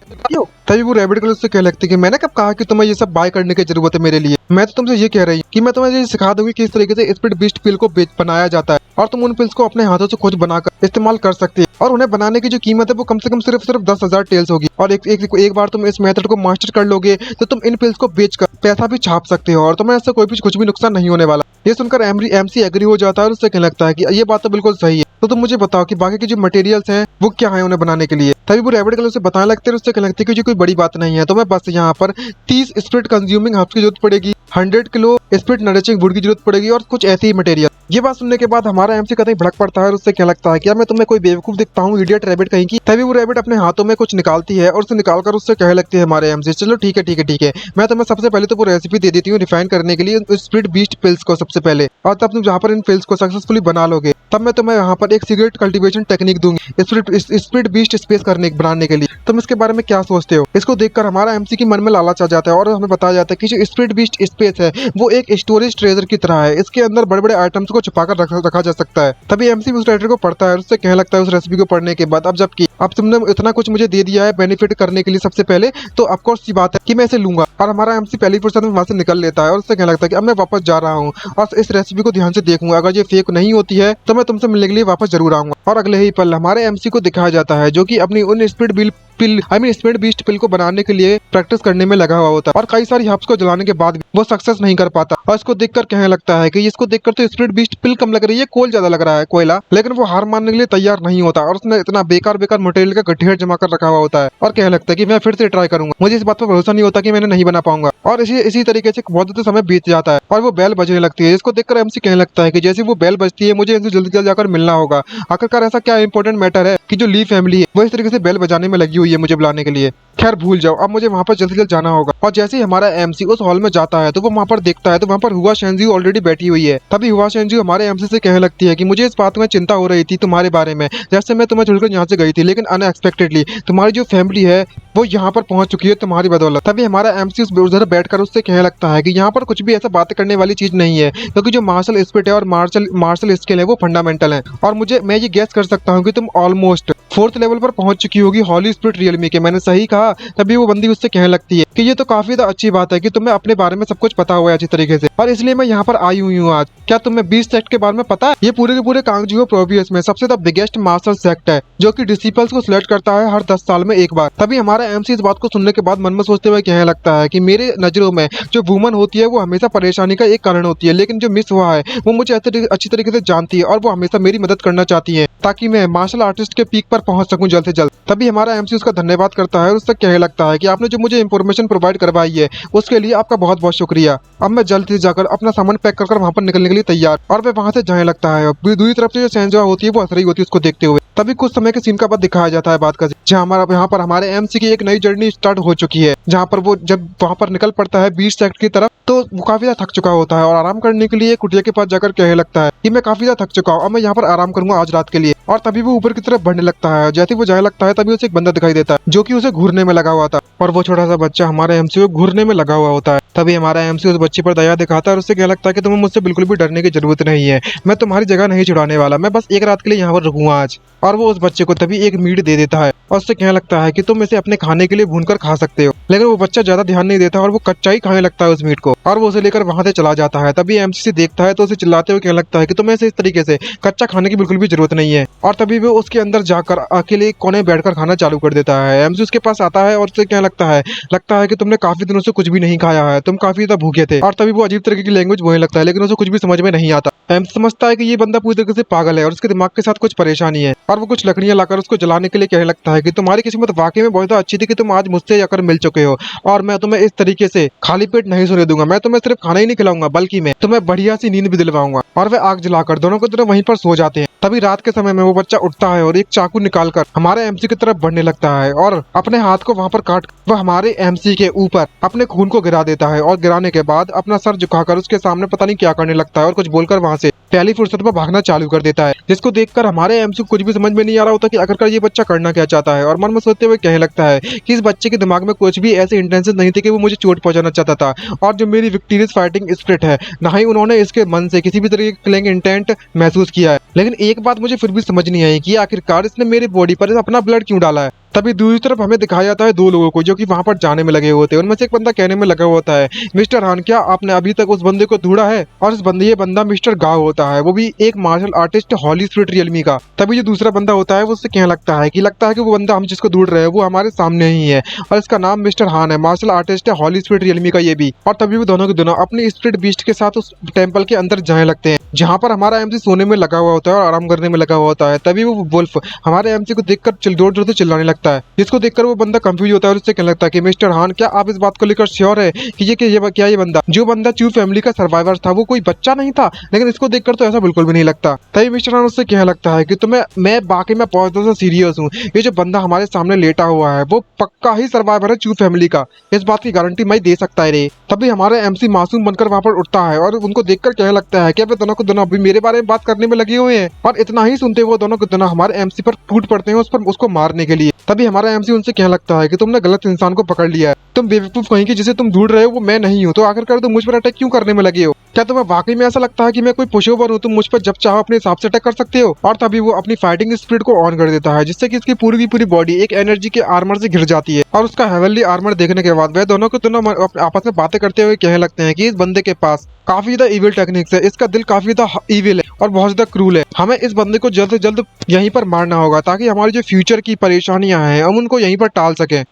तभी वो रैबिट गर्ल उससे कहने लगती है कि मैंने कब कहा कि तुम्हें ये सब बाय करने की जरूरत है मेरे लिए। मैं तो तुमसे ये कह रही हूँ कि मैं तुम्हें ये सिखा दूंगी किस तरीके से स्पिरिट बीस्ट पिल को बनाया जाता है, और तुम उन पिल्स को अपने हाथों से खुद बनाकर इस्तेमाल कर सकते हैं। और उन्हें बनाने की जो कीमत है वो कम से कम सिर्फ 10,000 टेल्स होगी। और एक बार तुम इस मेथड को मास्टर कर लोगे तो तुम इन पिल्स को बेचकर पैसा भी छाप सकते हो, और तुम्हें इससे कुछ भी नुकसान नहीं होने वाला। ये सुनकर एमसी एग्री हो जाता है और उससे कहने लगता है कि ये बात तो बिल्कुल सही है, तो तुम मुझे बताओ कि बाकी के जो मटेरियल्स हैं वो क्या है उन्हें बनाने के लिए। तभी वो रैबिट गर्ल उसे बताने लगते हैं। उससे कहने लगते हैं कि कोई बड़ी बात नहीं है, तो मैं बस यहाँ पर 30 स्पिरिट कंज्यूमिंग हब्स की जरूरत पड़ेगी, 100 किलो स्पिरिट नरिशिंग वुड की जरूरत पड़ेगी, और कुछ ऐसे ही मटेरियल। ये बात सुनने के बाद हमारा एमसी कहीं भड़क पड़ता है और उससे क्या लगता है कि यार मैं तुम्हें कोई बेवकूफ दिखता हूँ, इडियट रैबिट कहीं की। तभी वो रैबिट अपने हाथों में कुछ निकालती है और उसे निकालकर उससे कहने लगती है हमारे एमसी, चलो ठीक है, मैं तुम्हें सबसे पहले तो वो रेसिपी दे देती हूँ रिफाइन करने के लिए स्पिरिट बीस्ट पिल्स को सबसे पहले, और तब तुम जहाँ पर इन पिल्स को सक्सेसफुली बना लोगे तब मैं तुम्हें यहाँ पर एक सीक्रेट कल्टीवेशन टेक्निक दूंगी स्प्लिट बीस्ट स्पेस बनाने के लिए। तुम इसके बारे में क्या सोचते हो? इसको देखकर हमारा एमसी के मन में लालच आ जाता है और हमें बताया जाता है कि जो स्प्लिट बीस्ट स्पेस है वो एक स्टोरेज ट्रेजर की तरह है। इसके अंदर बड़े बड़े आइटम्स को छुपाकर रखा जा सकता है। तभी एमसी उस लेटर को पढ़ता है और उससे कहने लगता है उस रेसिपी को पढ़ने के बाद, अब तुमने इतना कुछ मुझे दे दिया है बेनिफिट करने के लिए सबसे पहले, तो ऑफकोर्स सी बात है कि मैं इसे लूंगा। और हमारा एमसी पहली फुर्सत में वहां से निकल लेता है और उससे कहने लगता है कि अब मैं वापस जा रहा हूँ और इस रेसिपी को ध्यान से देखूंगा, अगर ये फेक नहीं होती है तो मैं तुमसे मिलने के लिए वापस जरूर आऊंगा। और अगले ही पल हमारे एमसी को दिखाया जाता है जो कि अपनी उन स्प्लिट बीस्ट पिल को बनाने के लिए प्रैक्टिस करने में लगा हुआ होता है और कई सारी हब्स को जलाने के बाद भी वो सक्सेस नहीं कर पाता। और इसको देखकर कहने लगता है कि इसको देखकर तो स्प्लिट बीस्ट पिल कम लग रही है, कोल ज्यादा लग रहा है, कोयला। लेकिन वो हार मानने के लिए तैयार नहीं होता और उसने इतना बेकार मटेरियल का ढेर जमा कर रखा हुआ होता है और कहने लगता है कि मैं फिर से ट्राई करूंगा। मुझे इस बात पर भरोसा नहीं होता कि मैंने नहीं बना पाऊंगा। और इसी तरीके से बहुत ज़्यादा समय बीत जाता है और वो बेल बजने लगती है। इसको देखकर एमसी कहने लगता है कि जैसे वो बेल बजती है मुझे इनसे जल्दी जल्दी जाकर मिलना होगा। आखिरकार ऐसा क्या इंपॉर्टेंट मैटर है कि जो ली फैमिली है वो इस तरीके से बेल बजाने में लगी हुई है मुझे बुलाने के लिए। खैर भूल जाओ, अब मुझे वहां पर जल्दी जल्दी जाना होगा। और जैसे ही हमारा एमसी उस हॉल में जाता है तो वो वहां पर देखता है तो वहां पर हुआ शेंजी ऑलरेडी बैठी हुई है। तभी हुआ शेंजी हमारे एमसी से कहने लगती है कि मुझे इस बात में चिंता हो रही थी तुम्हारे बारे में, जैसे मैं तुम्हें छोड़कर यहाँ से गई थी, लेकिन अनएक्सपेक्टेडली तुम्हारी जो फैमिली है वो यहाँ पर पहुंच चुकी है तुम्हारी बदौलत। तभी हमारा एमसी उधर बैठकर उससे कहने लगता है कि यहाँ पर कुछ भी ऐसा बात करने वाली चीज नहीं है, क्योंकि जो मार्शल स्पिरिट है और मार्शल स्किल है वो फंडामेंटल है। और मैं ये गेस कर सकता हूँ कि तुम ऑलमोस्ट 4th लेवल पर पहुंच चुकी होगी हॉली स्पिरिट रियलमी के। मैंने सही कहा? तभी वो बंदी उससे कहने लगती है कि ये तो काफी अच्छी बात है कि तुम्हें अपने बारे में सब कुछ पता हुआ है अच्छी तरीके से, और इसलिए मैं यहाँ पर आई हुई हूँ आज। क्या तुम्हें 20 सेक्ट के बारे में पता है? ये पूरे के पूरे कांगजीओ प्रोविंस में सबसे बिगेस्ट मार्शल सेक्ट है जो कि डिसिपल्स को सिलेक्ट करता है हर 10 साल में एक बार। तभी हमारा एमसी इस बात को सुनने के बाद मन में सोचते हुए कहने लगता है कि मेरे नजरों में जो वुमन होती है वो हमेशा परेशानी का एक कारण होती है, लेकिन जो मिस हुआ है वो मुझे अच्छी तरीके से जानती है और वो हमेशा मेरी मदद करना चाहती है ताकि मैं मार्शल आर्टिस्ट के पीक पर पहुंच सकूं जल्द से जल्द। तभी हमारा एमसी उसका धन्यवाद करता है और उससे कहने लगता है कि आपने जो मुझे इंफॉर्मेशन प्रोवाइड करवाई है उसके लिए आपका बहुत बहुत शुक्रिया। अब मैं जल्द से जाकर अपना सामान पैक कर वहां पर निकलने के लिए तैयार, और वह वहां से जाने लगता है। दूसरी तरफ से जो सेंजोआ होती है वो हंस रही होती है उसको देखते हुए। तभी कुछ समय के सीन का बाद दिखाया जाता है बात का, जहाँ यहाँ पर हमारे एमसी की एक नई जर्नी स्टार्ट हो चुकी है, जहाँ पर वो जब वहां पर निकल पड़ता है 20 सेक्ट की तरफ तो वो काफी ज्यादा थक चुका होता है और आराम करने के लिए कुटिया के पास जाकर कहने लगता है कि मैं काफी ज्यादा थक चुका हूँ, अब मैं यहाँ पर आराम करूंगा आज रात के लिए। और तभी वो ऊपर की तरफ बढ़ने लगता है। जैसे वो जाने लगता है तभी उसे एक बंदा दिखाई देता है जो कि उसे घूरने में लगा हुआ था, और वो छोटा सा बच्चा हमारे एमसी को घूरने में लगा हुआ होता है। तभी हमारा एमसी उस बच्चे पर दया दिखाता है और उससे क्या लगता है कि तुम्हें मुझसे बिल्कुल भी डरने की जरूरत नहीं है, मैं तुम्हारी जगह नहीं छुड़ाने वाला, मैं बस एक रात के लिए यहाँ पर रुकूंगा आज। और वो उस बच्चे को तभी एक मीट दे देता है और उससे कहने लगता है कि तुम इसे अपने खाने के लिए भूनकर खा सकते हो। लेकिन वो बच्चा ज्यादा ध्यान नहीं देता और वो कच्चा ही खाने लगता है उस मीट को, और वो उसे लेकर वहां से चला जाता है। तभी एमसी देखता है तो उसे चिल्लाते हुए कहने लगता है कि तुम्हें इस तरीके से कच्चा खाने की बिल्कुल भी जरूरत नहीं है। और तभी वो उसके अंदर जाकर अकेले कोने बैठकर खाना चालू कर देता है। एमसी उसके पास आता है और उससे क्या लगता है कि तुमने काफी दिनों से कुछ भी नहीं खाया है, तुम काफी ज्यादा भूखे थे। और तभी वो अजीब तरीके की लैंग्वेज बोलने लगता है, लेकिन उसे कुछ भी समझ में नहीं आता। एमसी समझता है कि ये बंदा पूरी तरीके से पागल है और उसके दिमाग के साथ कुछ परेशानी है, और वो कुछ लकड़ियां लाकर उसको जलाने के लिए कहने लगता है कि तुम्हारी किस्मत वाकई में बहुत अच्छी थी कि तुम आज मुझसे आकर मिल चुके हो, और मैं तुम्हें इस तरीके से खाली पेट नहीं सोने दूंगा। मैं तुम्हें सिर्फ खाना ही नहीं खिलाऊंगा बल्कि मैं तुम्हें बढ़िया सी नींद भी दिलवाऊंगा। और वे आग जलाकर दोनों को दोनों वहीं पर सो जाते हैं। तभी रात के समय में वो बच्चा उठता है और एक चाकू निकालकर हमारे एमसी की तरफ बढ़ने लगता है और अपने हाथ को वहां पर काट वह हमारे एमसी के ऊपर अपने खून को गिरा देता है, और गिराने के बाद अपना सर झुकाकर उसके सामने पता नहीं क्या करने लगता है और कुछ बोलकर वहां से पहली फुर्सत में भागना चालू कर देता है, जिसको देखकर हमारे एमसी को कुछ भी समझ में नहीं आ रहा होता कि आखिरकार ये बच्चा करना क्या चाहता है। और मन में सोचते हुए कहने लगता है कि इस बच्चे के दिमाग में कुछ भी ऐसे इंटेंशन नहीं थे कि वो मुझे चोट पहुंचाना चाहता था, और जो मेरी विक्टोरियस फाइटिंग स्पिरिट है ना ही उन्होंने इसके मन से किसी भी तरह के किलिंग इंटेंट महसूस किया है। लेकिन एक बात मुझे फिर भी समझ नहीं आई कि आखिरकार इसने मेरी बॉडी पर अपना ब्लड क्यों डाला है। तभी दूसरी तरफ हमें दिखाया जाता है दो लोगों को जो कि वहां पर जाने में लगे होते हैं। उनमें से एक बंदा कहने में लगा होता है, मिस्टर हान क्या आपने अभी तक उस बंदे को ढूंढा है? और ये बंदा मिस्टर गाओ होता है, वो भी एक मार्शल आर्टिस्ट हॉली स्पिरिट रियलमी का। तभी जो दूसरा बंदा होता है वो उससे कहने लगता है कि वो बंदा हम जिसको ढूंढ रहे हैं वो हमारे सामने ही है, और इसका नाम मिस्टर हान है, मार्शल आर्टिस्ट है हॉली स्पिरिट रियलमी का ये भी। और तभी वो दोनों के दोनों अपने स्पिरिट बीस्ट के साथ उस टेम्पल के अंदर जाने लगते हैं जहाँ पर हमारा एमसी सोने में लगा हुआ होता है और आराम करने में लगा हुआ होता है। तभी वो वुल्फ हमारे एमसी को देखकर जोर जोर से चिल्लाने लगता लगता है, जिसको देखकर वो बंदा कंफ्यूज होता है और उससे कहने लगता है कि मिस्टर हान, क्या आप इस बात को लेकर श्योर है कि ये बंदा जो बंदा चू फैमिली का सर्वाइवर था वो कोई बच्चा नहीं था? लेकिन इसको देखकर तो ऐसा बिल्कुल भी नहीं लगता। तभी मिस्टर हान उससे कहने लगता है कि तुम्हें मैं बाकी में बहुत ज्यादा सीरियस हूँ, ये जो बंदा हमारे सामने लेटा हुआ है वो पक्का ही सर्वाइवर है चू फैमिली का, इस बात की गारंटी मैं दे सकता है रे। तभी हमारा एमसी मासूम बनकर वहां पर उठता है और उनको देखकर कहने लगता है कि अब दोनों को दोनों अभी मेरे बारे में बात करने में लगे हुए हैं। और इतना ही सुनते वो दोनों को दोनों हमारे एमसी पर टूट पड़ते हैं उसको मारने के लिए। तभी हमारा एमसी उनसे कहने लगता है कि तुमने गलत इंसान को पकड़ लिया है, तुम बेवकूफ कहीं की जिसे तुम ढूंढ रहे हो वो मैं नहीं हूँ, तो आखिरकार तुम मुझ पर अटैक क्यों करने में लगे हो? क्या तुम्हें वाकई में ऐसा लगता है कि मैं कोई पुशओवर हूँ? तुम मुझ पर जब चाहो अपने हिसाब से अटैक कर सकते हो। और तभी वो अपनी फाइटिंग स्पिरिट को ऑन कर देता है, जिससे कि इसकी पूरी की पूरी बॉडी एक एनर्जी के आर्मर से घिर जाती है। और उसका हेवनली आर्मर देखने के बाद वे दोनों को दोनों आपस में बातें करते हुए कहने लगते हैं कि इस बंदे के पास काफी ज्यादा इविल टेक्निक्स है, इसका दिल काफी ज्यादा इविल है और बहुत ज्यादा क्रूल है। हमें इस बंदे को जल्द से जल्द यहीं पर मारना होगा ताकि हमारी जो फ्यूचर की परेशानियां हैं हम उनको यहीं पर टाल सकें।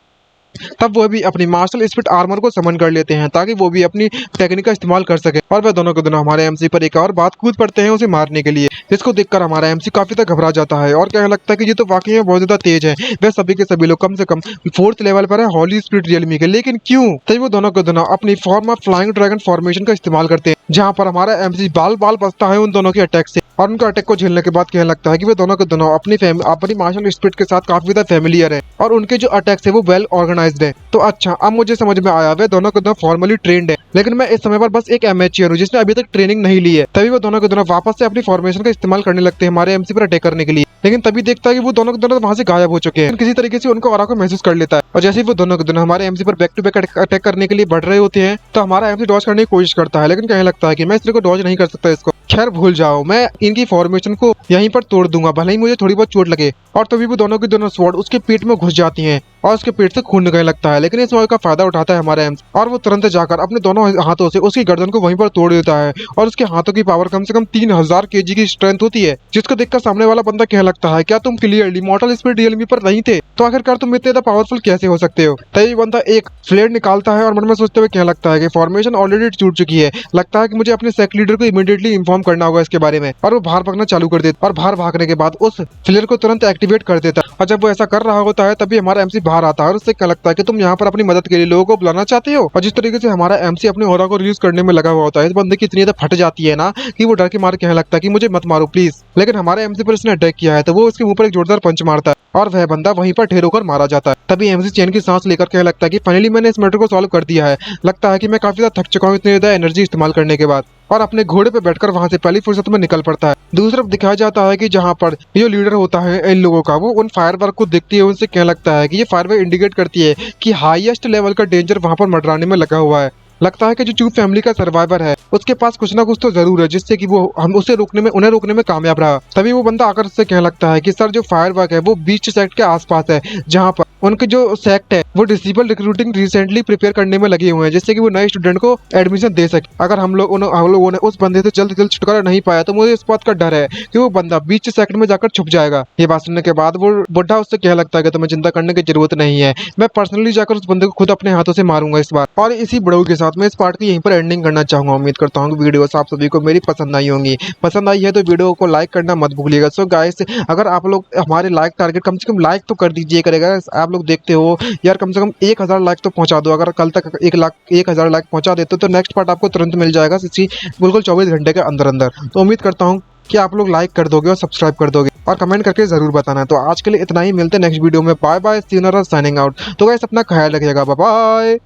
तब वो भी अपनी मार्शल स्पिरिट आर्मर को समन कर लेते हैं ताकि वो भी अपनी टेक्निक का इस्तेमाल कर सके। और वह दोनों के दोनों हमारे एमसी पर एक और बात कूद पड़ते हैं उसे मारने के लिए, जिसको देखकर हमारा एमसी काफी तक घबरा जाता है और कहने लगता है कि ये तो वाकई में बहुत ज्यादा तेज है। वह सभी के सभी लोग कम से कम 4th लेवल पर है हॉली स्पिरिट रियलमी के, लेकिन क्यों? तभी वो दोनों के दोनों अपनी form of flying dragon formation का इस्तेमाल करते हैं, जहाँ पर हमारा एमसी बाल बाल बचता है उन दोनों के अटैक से। और उनका अटैक को झेलने के बाद कहने लगता है कि वे दोनों के दोनों अपनी मार्शल स्पिरिट के साथ काफी ज्यादा फेमिलियर है और उनके जो अटैक्स है वो वेल ऑर्गेनाइज्ड है। तो अच्छा, अब मुझे समझ में आया, वे दोनों के दोनों फॉर्मली ट्रेंड है, लेकिन मैं इस समय पर बस एक एमेच्योर हूँ जिसने अभी तक ट्रेनिंग नहीं ली है। तभी वो दोनों के दोनों वापस से अपनी फॉर्मेशन का इस्तेमाल करने लगते हैं हमारे एमसी पर अटैक करने के लिए। लेकिन तभी देखता है कि वो दोनों के दोनों वहां से गायब हो चुके हैं। किसी तरीके से उनको ऑरा को महसूस कर लेता है और जैसे ही वो दोनों के दोनों हमारे एमसी पर बैक टू बैक अटैक करने के लिए बढ़ रहे होते हैं तो हमारा एमसी डॉज करने की कोशिश करता है, लेकिन कहने लगता है कि मैं इसको डॉज नहीं कर सकता, इसको खैर भूल जाओ, मैं इनकी फॉर्मेशन को यहीं पर तोड़ दूंगा भले ही मुझे थोड़ी बहुत चोट लगे। और तभी वो दोनों की दोनों स्वॉर्ड उसके पेट में घुस जाती हैं और उसके पेट से खून निकलने लगता है। लेकिन इस मौके का फायदा उठाता है हमारा एम्स और वो तुरंत जाकर अपने दोनों हाथों से उसकी गर्दन को वहीं पर तोड़ देता है। और उसके हाथों की पावर कम से कम 3000 kg की स्ट्रेंथ होती है, जिसको देखकर सामने वाला बंदा कहने लगता है क्या तुम क्लियरली मॉर्टल स्पिरिट रियलमी पर नहीं थे? तो आखिरकार तुम इतने पावरफुल कैसे हो सकते हो? तभी बंदा एक फ्लेयर निकालता है और मन में सोचते हुए कहने लगता है कि फॉर्मेशन ऑलरेडी टूट चुकी है, लगता है कि मुझे अपने सेक्ट लीडर को इमीडिएटली इन्फॉर्म करना होगा इसके बारे में। और वो बाहर भागना चालू कर देता और बाहर भागने के बाद उस फ्लेयर को तुरंत एक्टिवेट कर देता है। और जब वो ऐसा कर रहा होता है तभी हमारा एमसी बाहर आता है और उससे क्या लगता है कि तुम यहाँ पर अपनी मदद के लिए लोगों को बुलाना चाहते हो। और जिस तरीके से हमारा एमसी अपने ऑरा को रिलीज करने में लगा हुआ होता है, इस बंदे की इतनी ज्यादा फट जाती है ना कि वो डर के मारे कहने लगता है कि मुझे मत मारो प्लीज। लेकिन हमारे एमसी पर इसने अटैक किया है तो वो उसके मुंह पर एक जोरदार पंच मारता है और वह बंदा वहीं पर ढेर होकर मारा जाता है। तभी एमसी चैन की सांस लेकर कहने लगता है कि फाइनली मैंने इस मैटर को सॉल्व कर दिया है, लगता है कि मैं काफी ज्यादा थक चुका हूँ इतनी ज्यादा एनर्जी इस्तेमाल करने के बाद। और अपने घोड़े पे बैठकर वहां से पहली फुर्सत में निकल पड़ता है। दूसरी तरफ दिखाया जाता है कि जहां पर ये लीडर होता है इन लोगों का, वो उन फायरवर्क को देखती है, उनसे कहने लगता है कि ये फायरवर्क इंडिकेट करती है कि हाईएस्ट लेवल का डेंजर वहां पर मंडराने में लगा हुआ है। लगता है कि जो चू फैमिली का सर्वाइवर है उसके पास कुछ ना कुछ तो जरूर है जिससे कि वो हम उन्हें रोकने में कामयाब रहा। तभी वो बंदा आकर उससे कहने लगता है कि सर जो फायरवर्क है वो बीच सेक्ट के आसपास है, जहाँ पर उनके जो सेक्ट है वो डिसेबल रिक्रूटिंग रिसेंटली प्रिपेयर करने में लगे हुए हैं जिससे कि वो नए स्टूडेंट को एडमिशन दे सके। अगर हम लोगों ने उस बंदे से जल्द से जल्द छुटकारा नहीं पाया तो मुझे इस बात का डर है कि वो बंदा बीच सेक्ट में जाकर छुप जाएगा। ये बात सुनने के बाद वो बुढ़ा उससे कहने लगता है कि तुम्हें चिंता करने की जरूरत नहीं है, मैं पर्सनली जाकर उस बंदे को खुद अपने हाथों से मारूंगा इस बार। और इसी बड़ऊ के साथ मैं इस पार्ट की यहीं पर एंडिंग करना चाहूंगा। उम्मीद करता हूँ कि वीडियो आप सभी को मेरी पसंद आई होंगी। पसंद आई है तो वीडियो को लाइक करना मत भूलिएगा। सो गाइस, अगर आप लोग हमारे लाइक टारगेट कम से कम लाइक तो कर दीजिए करेगा। आप लोग देखते हो यार, कम से कम 1000 लाइक तो पहुंचा दो। अगर कल तक 1000 लाइक पहुंचा देते तो नेक्स्ट पार्ट आपको तुरंत मिल जाएगा इसी बिल्कुल 24 घंटे के अंदर अंदर। तो उम्मीद करता हूँ कि आप लोग लाइक कर दोगे और सब्सक्राइब कर दोगे और कमेंट करके जरूर बताना। तो आज के लिए इतना ही, मिलते हैं नेक्स्ट वीडियो में। Bye bye, see you, signing out. तो गाइस अपना ख्याल रखिएगा, बाय बाय।